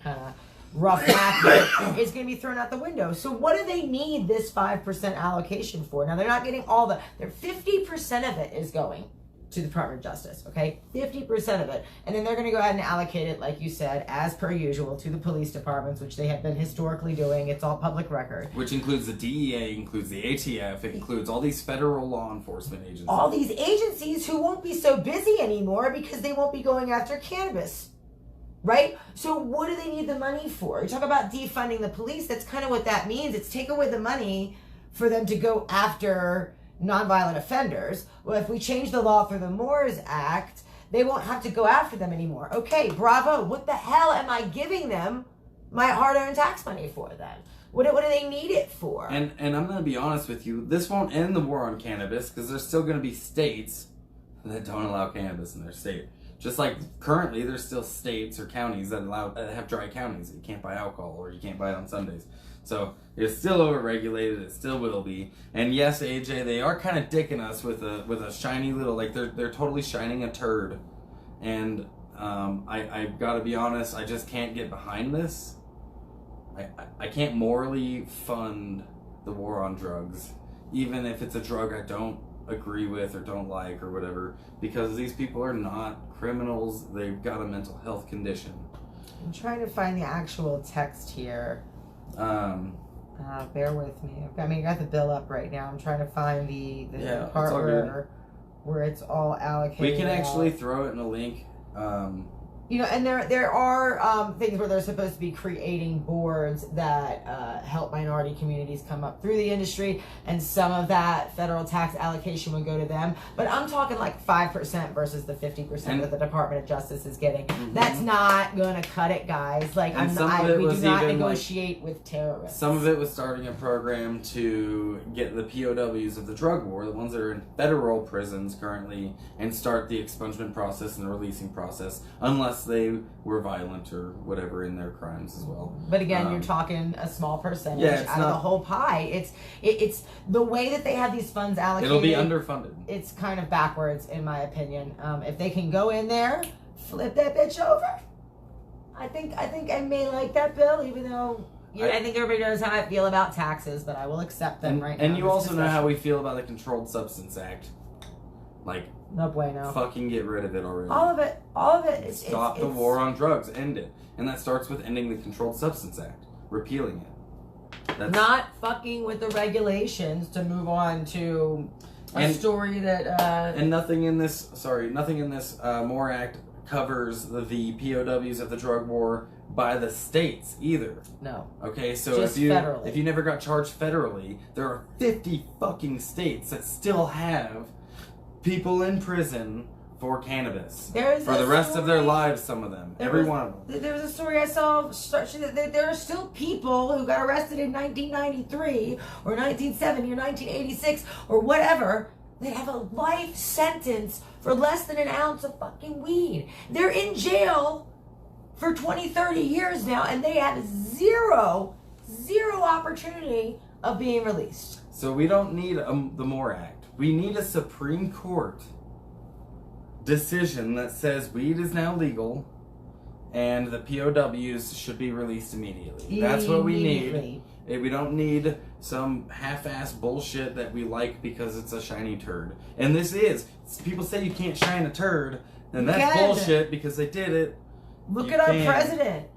kind of rough math, it's going to be thrown out the window. So what do they need this 5% allocation for? Now, they're not getting all their 50% of it is going to the Department of Justice, okay? 50% of it. And then they're going to go ahead and allocate it, like you said, as per usual, to the police departments, which they have been historically doing. It's all public record. Which includes the DEA, includes the ATF, it includes all these federal law enforcement agencies. All these agencies who won't be so busy anymore because they won't be going after cannabis, right? So what do they need the money for? You talk about defunding the police, that's kind of what that means. It's take away the money for them to go after nonviolent offenders. Well, if we change the law through the W.A.R.R Act, they won't have to go after them anymore. Okay, bravo. What the hell am I giving them my hard-earned tax money for then? What do they need it for? And I'm going to be honest with you, this won't end the war on cannabis because there's still going to be states that don't allow cannabis in their state. Just like currently there's still states or counties that have dry counties. You can't buy alcohol or you can't buy it on Sundays. So it's still overregulated. It still will be. And yes, AJ, they are kind of dicking us with a shiny little, like they're totally shining a turd. And I've got to be honest, I just can't get behind this. I can't morally fund the war on drugs, even if it's a drug I don't agree with or don't like or whatever, because these people are not criminals. They've got a mental health condition. I'm trying to find the actual text here. Bear with me. I mean, I got the bill up right now. I'm trying to find the part where it's all allocated. We can actually throw it in a link. You know, and there are things where they're supposed to be creating boards that help minority communities come up through the industry, and some of that federal tax allocation would go to them. But I'm talking like 5% versus the 50% that the Department of Justice is getting. Mm-hmm. That's not going to cut it, guys. Like, we do not negotiate with terrorists. Some of it was starting a program to get the POWs of the drug war, the ones that are in federal prisons currently, and start the expungement process and the releasing process, unless they were violent or whatever in their crimes as well. But again, you're talking a small percentage out of the whole pie. It's the way that they have these funds allocated. It'll be underfunded. It's kind of backwards, in my opinion. If they can go in there, flip that bitch over. I think I may like that bill, even though I think everybody knows how I feel about taxes, but I will accept them right now. And you also know how we feel about the Controlled Substance Act. Like, no bueno. Fucking get rid of it already. All of it. Stop the war on drugs. End it. And that starts with ending the Controlled Substance Act. Repealing it. That's not fucking with the regulations to move on to a story that... And nothing in this W.A.R.R Act covers the POWs of the drug war by the states either. No. Okay, so just if you never got charged federally, there are 50 fucking states that still have people in prison for cannabis for the rest of their lives. Some of them, every one of them. There was a story I saw that there are still people who got arrested in 1993 or 1970 or 1986 or whatever that have a life sentence for less than an ounce of fucking weed. They're in jail for 20, 30 years now, and they have zero opportunity of being released. So we don't need the W.A.R.R Act. We need a Supreme Court decision that says weed is now legal and the POWs should be released immediately. That's what we need. We don't need some half-ass bullshit that we like because it's a shiny turd. And this is. People say you can't shine a turd, and that's bullshit because they did it. Look at our president.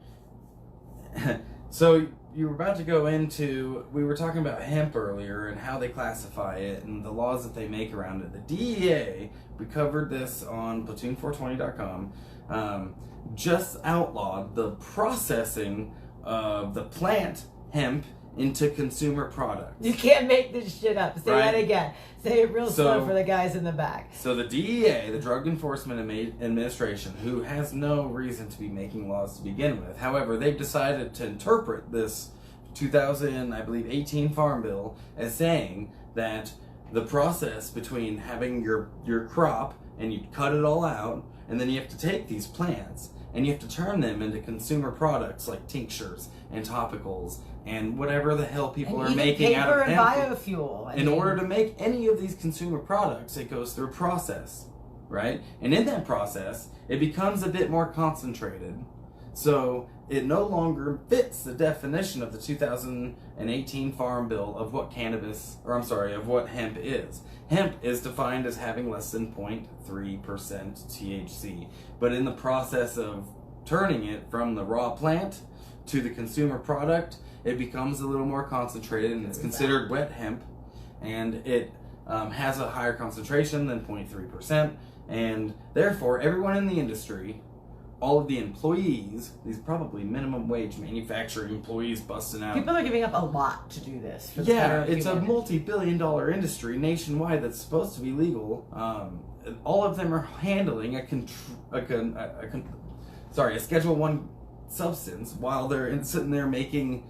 So you were about to go into, we were talking about hemp earlier and how they classify it and the laws that they make around it. The DEA, we covered this on Platoon420.com, just outlawed the processing of the plant hemp into consumer products. You can't make this shit up. Say that again. Say it real slow for the guys in the back. So the DEA, the Drug Enforcement Administration, who has no reason to be making laws to begin with. However, they've decided to interpret this 2018 Farm Bill as saying that the process between having your crop and you cut it all out, and then you have to take these plants and you have to turn them into consumer products like tinctures and topicals and whatever the hell people are making out of hemp. Biofuel. In order to make any of these consumer products, it goes through a process, right? And in that process, it becomes a bit more concentrated. So it no longer fits the definition of the 2018 Farm Bill of what of what hemp is. Hemp is defined as having less than 0.3% THC. But in the process of turning it from the raw plant to the consumer product, it becomes a little more concentrated, and it's considered wet hemp, and it has a higher concentration than 0.3%, and therefore everyone in the industry, all of the employees, these probably minimum wage manufacturing employees busting out. People are giving up a lot to do this. Yeah, it's a multi-billion-dollar industry nationwide that's supposed to be legal. All of them are handling a Schedule 1 substance while they're sitting there making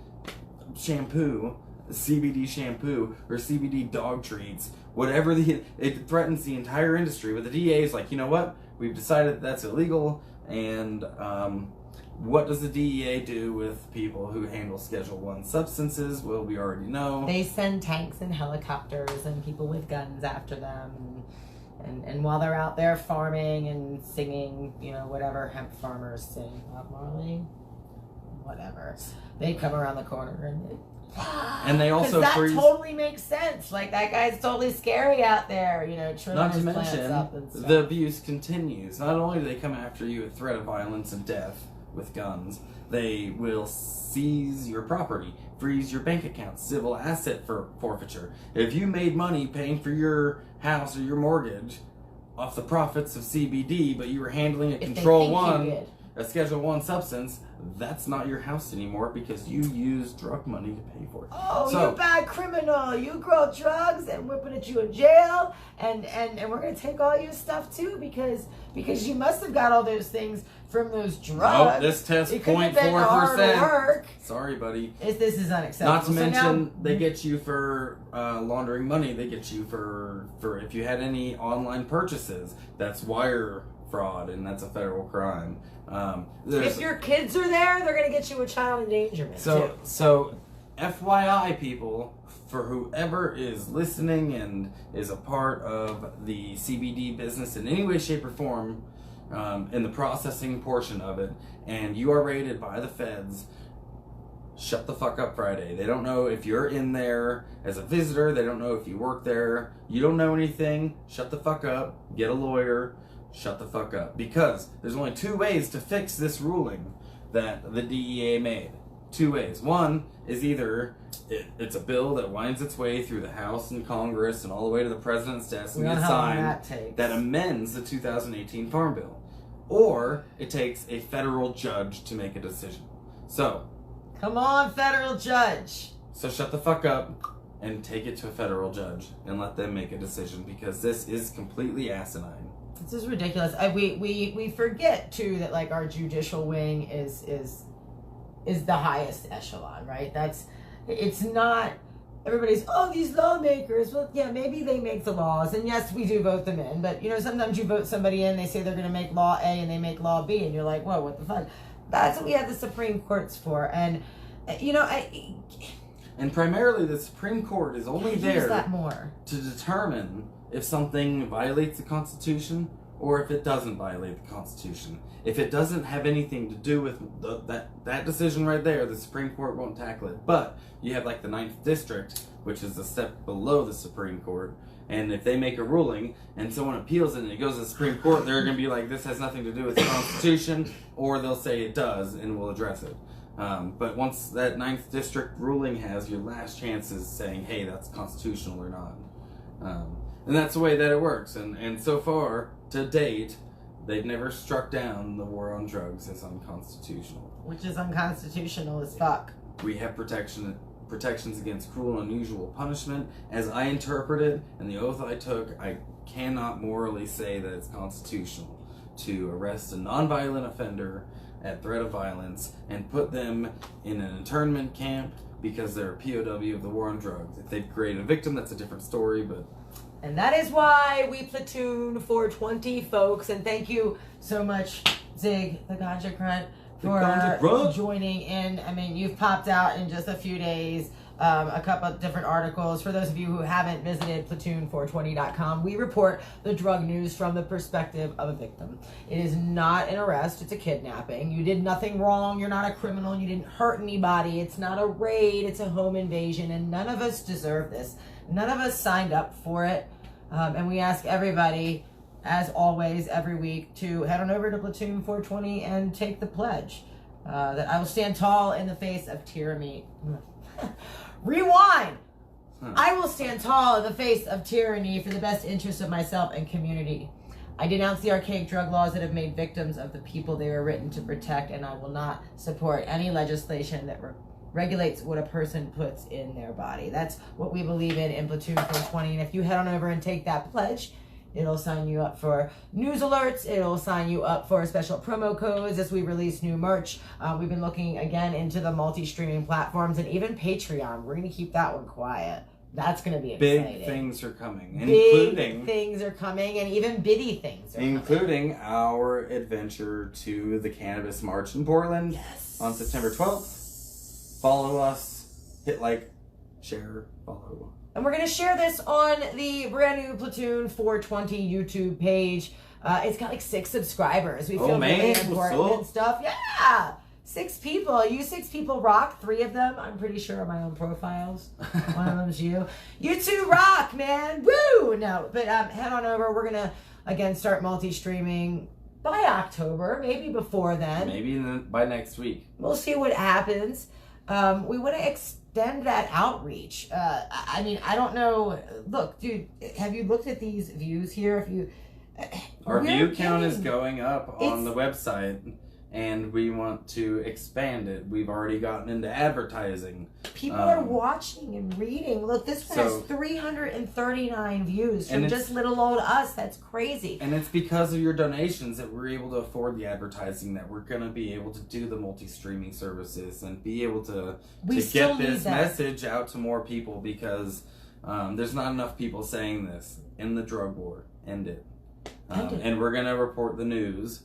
shampoo, CBD shampoo, or CBD dog treats, whatever. It threatens the entire industry, but the DEA is like, you know what? We've decided that's illegal. And what does the DEA do with people who handle Schedule 1 substances? Well, we already know. They send tanks and helicopters and people with guns after them. And while they're out there farming and singing, whatever hemp farmers sing, Bob Marley, whatever, they come around the corner and they also that totally makes sense. Like, that guy's totally scary out there, trimming Not to his plants mention, up and stuff. the abuse continues. Not only do they come after you with threat of violence and death with guns, they will seize your property, freeze your bank account, civil asset forfeiture. If you made money paying for your house or your mortgage off the profits of CBD, but you were handling a Schedule 1 substance, that's not your house anymore because you use drug money to pay for it. Oh, you bad criminal. You grow drugs and we're putting you in jail, and we're going to take all your stuff too because you must have got all those things from those drugs. Nope, this test 0.4%. Sorry, buddy. This is unacceptable. Not to mention, they get you for laundering money. They get you for if you had any online purchases. That's wire fraud, and that's a federal crime. If your kids are there, they're going to get you a child endangerment too. So, FYI, people, for whoever is listening and is a part of the CBD business in any way, shape, or form, in the processing portion of it, and you are raided by the feds, shut the fuck up Friday. They don't know if you're in there as a visitor. They don't know if you work there. You don't know anything. Shut the fuck up. Get a lawyer. Shut the fuck up. Because there's only two ways to fix this ruling that the DEA made. Two ways. One is either it's a bill that winds its way through the House and Congress and all the way to the President's desk and gets signed that amends the 2018 Farm Bill. Or it takes a federal judge to make a decision. So, come on, federal judge. So shut the fuck up and take it to a federal judge and let them make a decision, because this is completely asinine. This is ridiculous. We forget too that like our judicial wing is the highest echelon, right? It's not everybody's, these lawmakers. Well, yeah, maybe they make the laws, and yes, we do vote them in. But sometimes you vote somebody in, they say they're going to make law A, and they make law B, and you're like, whoa, what the fuck? That's what we have the Supreme Courts for, and and primarily the Supreme Court is only there to determine if something violates the Constitution or if it doesn't violate the Constitution. If it doesn't have anything to do with that decision right there, the Supreme Court won't tackle it. But you have like the 9th District, which is a step below the Supreme Court, and if they make a ruling and someone appeals it and it goes to the Supreme Court, they're going to be like, this has nothing to do with the Constitution, or they'll say it does and we'll address it. But once that 9th District ruling has, your last chance is saying, hey, that's constitutional or not. And that's the way that it works. And so far, to date, they've never struck down the war on drugs as unconstitutional. Which is unconstitutional as fuck. We have protections against cruel and unusual punishment. As I interpret it, and the oath I took, I cannot morally say that it's constitutional to arrest a nonviolent offender at threat of violence and put them in an internment camp because they're a POW of the war on drugs. If they've created a victim, that's a different story, but... And that is why we Platoon 420, folks. And thank you so much, Zig, the Ganja Grunt, for joining in. I mean, you've popped out in just a few days. a couple of different articles. For those of you who haven't visited Platoon420.com, we report the drug news from the perspective of a victim. It is not an arrest, it's a kidnapping. You did nothing wrong, you're not a criminal, you didn't hurt anybody, it's not a raid, it's a home invasion, and none of us deserve this. None of us signed up for it. And we ask everybody, as always, every week, to head on over to Platoon 420 and take the pledge that I will stand tall in the face of tyranny. Rewind! I will stand tall in the face of tyranny for the best interest of myself and community. I denounce the archaic drug laws that have made victims of the people they were written to protect, and I will not support any legislation that regulates what a person puts in their body. That's what we believe in Platoon 420. And if you head on over and take that pledge, it'll sign you up for news alerts. It'll sign you up for special promo codes as we release new merch. We've been looking again into the multi-streaming platforms and even Patreon. We're going to keep that one quiet. That's going to be exciting. Big things are coming. Big things are coming, and even bitty things are including our adventure to the Cannabis March in Portland on September 12th. Follow us, hit like, share, follow. And we're going to share this on the brand new Platoon 420 YouTube page. It's got like 6 subscribers. We feel really important and stuff. Yeah! 6 people. You 6 people rock. 3 of them, I'm pretty sure, are my own profiles. One of them's you. You 2 rock, man. Woo! No, but head on over. We're going to, again, start multi-streaming by October. Maybe before then. Maybe by next week. We'll see what happens. We want to extend that outreach. I mean, I don't know. Look, dude, have you looked at these views here? Our view count is going up on the website, and we want to expand it. We've already gotten into advertising. People are watching and reading. Look, this one has 339 views from just little old us. That's crazy. And it's because of your donations that we're able to afford the advertising, that we're going to be able to do the multi-streaming services and be able to get this message out to more people, because there's not enough people saying this. End the drug war. End it. And we're going to report the news,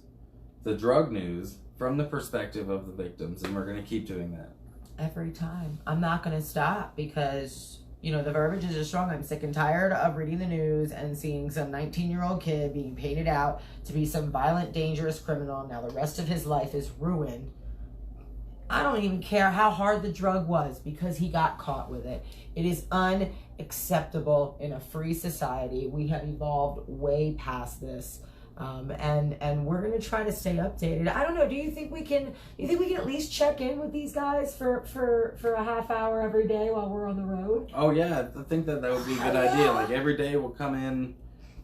the drug news, from the perspective of the victims, and we're going to keep doing that. Every time. I'm not going to stop because, you know, the verbiage is just strong. I'm sick and tired of reading the news and seeing some 19-year-old kid being painted out to be some violent, dangerous criminal. Now the rest of his life is ruined. I don't even care how hard the drug was because he got caught with it. It is unacceptable in a free society. We have evolved way past this. And we're gonna try to stay updated. I don't know. Do you think we can at least check in with these guys for a half hour every day while we're on the road? Oh yeah, I think that would be a good idea. Like every day we'll come in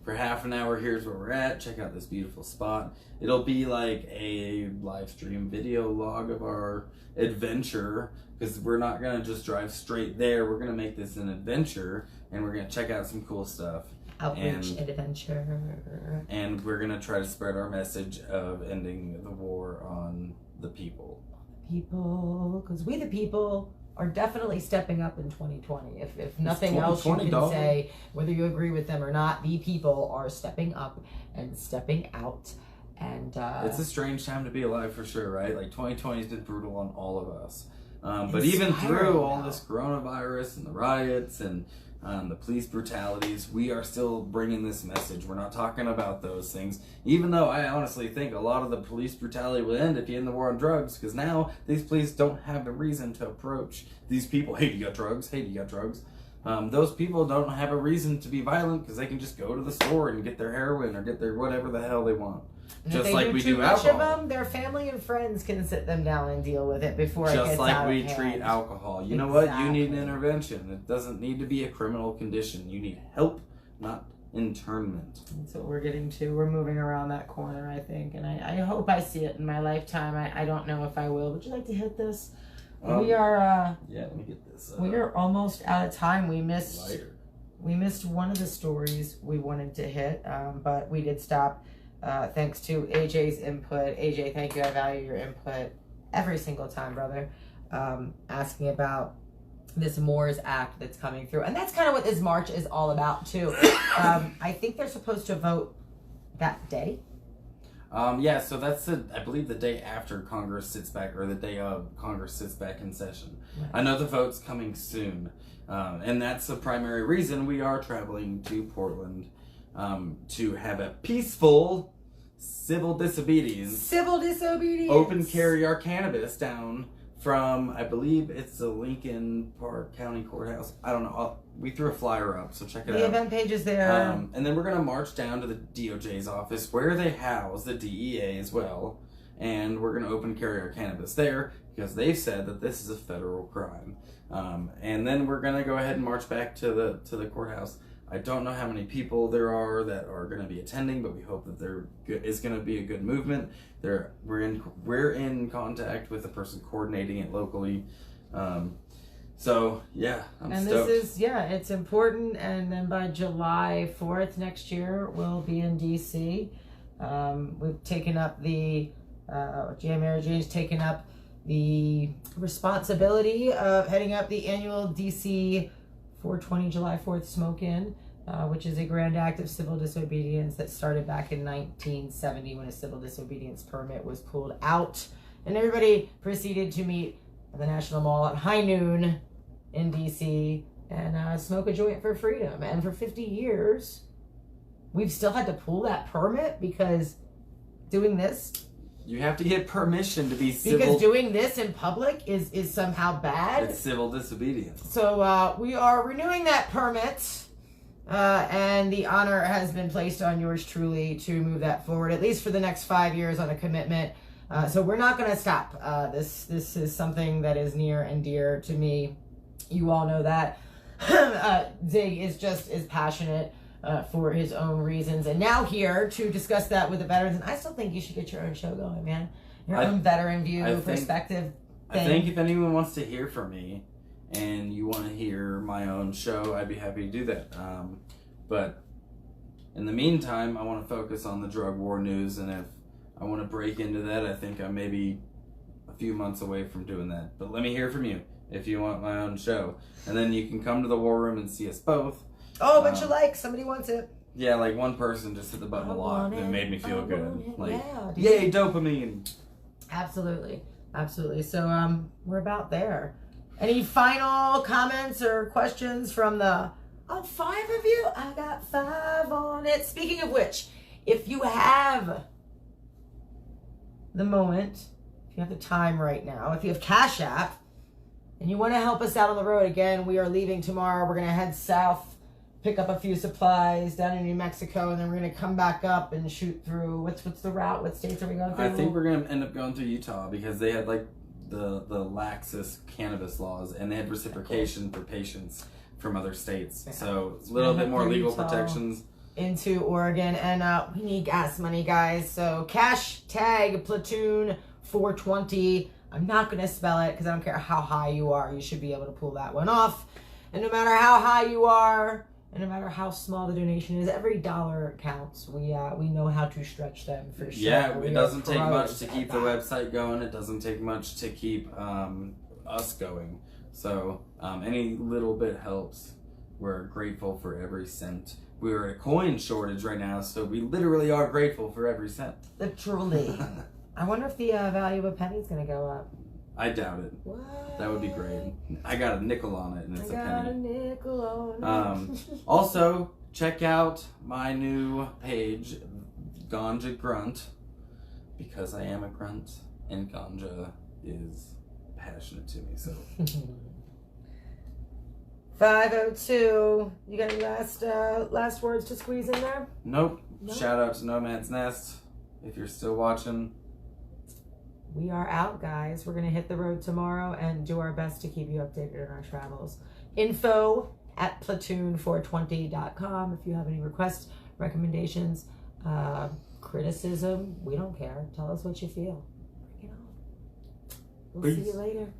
for half an hour. Here's where we're at. Check out this beautiful spot. It'll be like a live stream video log of our adventure, because we're not gonna just drive straight there. We're gonna make this an adventure, and we're gonna check out some cool stuff. Outreach adventure. And we're going to try to spread our message of ending the war on the people. People, because we the people are definitely stepping up in 2020. If nothing else, you can say, whether you agree with them or not, the people are stepping up and stepping out. And it's a strange time to be alive for sure, right? Like 2020 has been brutal on all of us. But even through all this coronavirus and the riots and the police brutalities, we are still bringing this message. We're not talking about those things, even though I honestly think a lot of the police brutality will end if you end the war on drugs, because now these police don't have a reason to approach these people. Hey, you got drugs? Hey, you got drugs? Those people don't have a reason to be violent because they can just go to the store and get their heroin or get their whatever the hell they want. And just if they like do we too do much alcohol. of them, their family and friends can sit them down and deal with it before it gets out of hand. Just like we treat alcohol. You know what? You need an intervention. It doesn't need to be a criminal condition. You need help, not internment. That's what we're getting to. We're moving around that corner, I think, and I hope I see it in my lifetime. I don't know if I will. Would you like to hit this? We are. Yeah, let me get this. We are almost out of time. We missed one of the stories we wanted to hit, but we did stop. Thanks to AJ's input. AJ, thank you. I value your input every single time, brother. Asking about this MORES Act that's coming through. And that's kind of what this march is all about, too. I think they're supposed to vote that day. Yeah, so that's I believe the day after Congress sits back, or the day of Congress sits back in session. Right. I know the vote's coming soon, and that's the primary reason we are traveling to Portland to have a peaceful civil disobedience. Open carry our cannabis down from, I believe it's the Lincoln Park County Courthouse. I don't know. We threw a flyer up, so check it out. The event page is there. And then we're going to march down to the DOJ's office where they house the DEA as well. And we're going to open carry our cannabis there because they've said that this is a federal crime. And then we're going to go ahead and march back to the courthouse. I don't know how many people there are that are going to be attending, but we hope that there is going to be a good movement. We're in contact with the person coordinating it locally. So yeah, I'm stoked. This is it's important. And then by July 4th next year, we'll be in DC. We've taken up the Mary Jane's taken up the responsibility of heading up the annual DC 420 July 4th smoke-in, which is a grand act of civil disobedience that started back in 1970 when a civil disobedience permit was pulled out. And everybody proceeded to meet at the National Mall at high noon in DC and smoke a joint for freedom. And for 50 years, we've still had to pull that permit because doing this... You have to get permission to be civil. Because doing this in public is somehow bad. It's civil disobedience. So we are renewing that permit, and the honor has been placed on yours truly to move that forward, at least for the next 5 years on a commitment. So we're not going to stop. This is something that is near and dear to me. You all know that. Zig is just as passionate for his own reasons, and now here to discuss that with the veterans. And I still think you should get your own show going, man. Your own veteran view, perspective. I think if anyone wants to hear from me, and you want to hear my own show, I'd be happy to do that. But in the meantime, I want to focus on the drug war news, and if I want to break into that, I think I'm maybe a few months away from doing that. But let me hear from you if you want my own show, and then you can come to the War Room and see us both. Oh, but you like, somebody wants it. Yeah, like one person just hit the button a lot and it made me feel good. Like, yeah, yay, dopamine. Absolutely. So we're about there. Any final comments or questions from the 5 of you? I got 5 on it. Speaking of which, if you have the moment, if you have the time right now, if you have Cash App and you want to help us out on the road, again, we are leaving tomorrow. We're going to head south, pick up a few supplies down in New Mexico, and then we're going to come back up and shoot through. What's the route? What states are we going through? I think we're going to end up going through Utah because they had like the laxest cannabis laws, and they had reciprocation for patients from other states. Yeah. So a little bit more legal protections. Into Oregon, and we need gas money, guys. So #Platoon 420. I'm not going to spell it because I don't care how high you are. You should be able to pull that one off. And no matter how high you are, and no matter how small the donation is, every dollar counts. We know how to stretch them for sure. Yeah, it doesn't take much to keep the website going. It doesn't take much to keep us going. So any little bit helps. We're grateful for every cent. We're at a coin shortage right now, so we literally are grateful for every cent. Literally. I wonder if the value of a penny is going to go up. I doubt it. What? That would be great. I got a nickel on it, and it's a penny. I got a nickel on it. Also, check out my new page, Ganja Grunt, because I am a grunt, and ganja is passionate to me. So 502. You got any last words to squeeze in there? Nope. Shout out to Nomad's Nest if you're still watching. We are out, guys. We're going to hit the road tomorrow and do our best to keep you updated on our travels. info@platoon420.com. If you have any requests, recommendations, criticism, we don't care. Tell us what you feel. Bring it on. We'll see you later.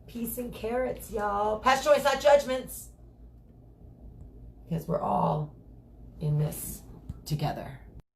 Peace and carrots, y'all. Past choice, not judgments. Because we're all in this together.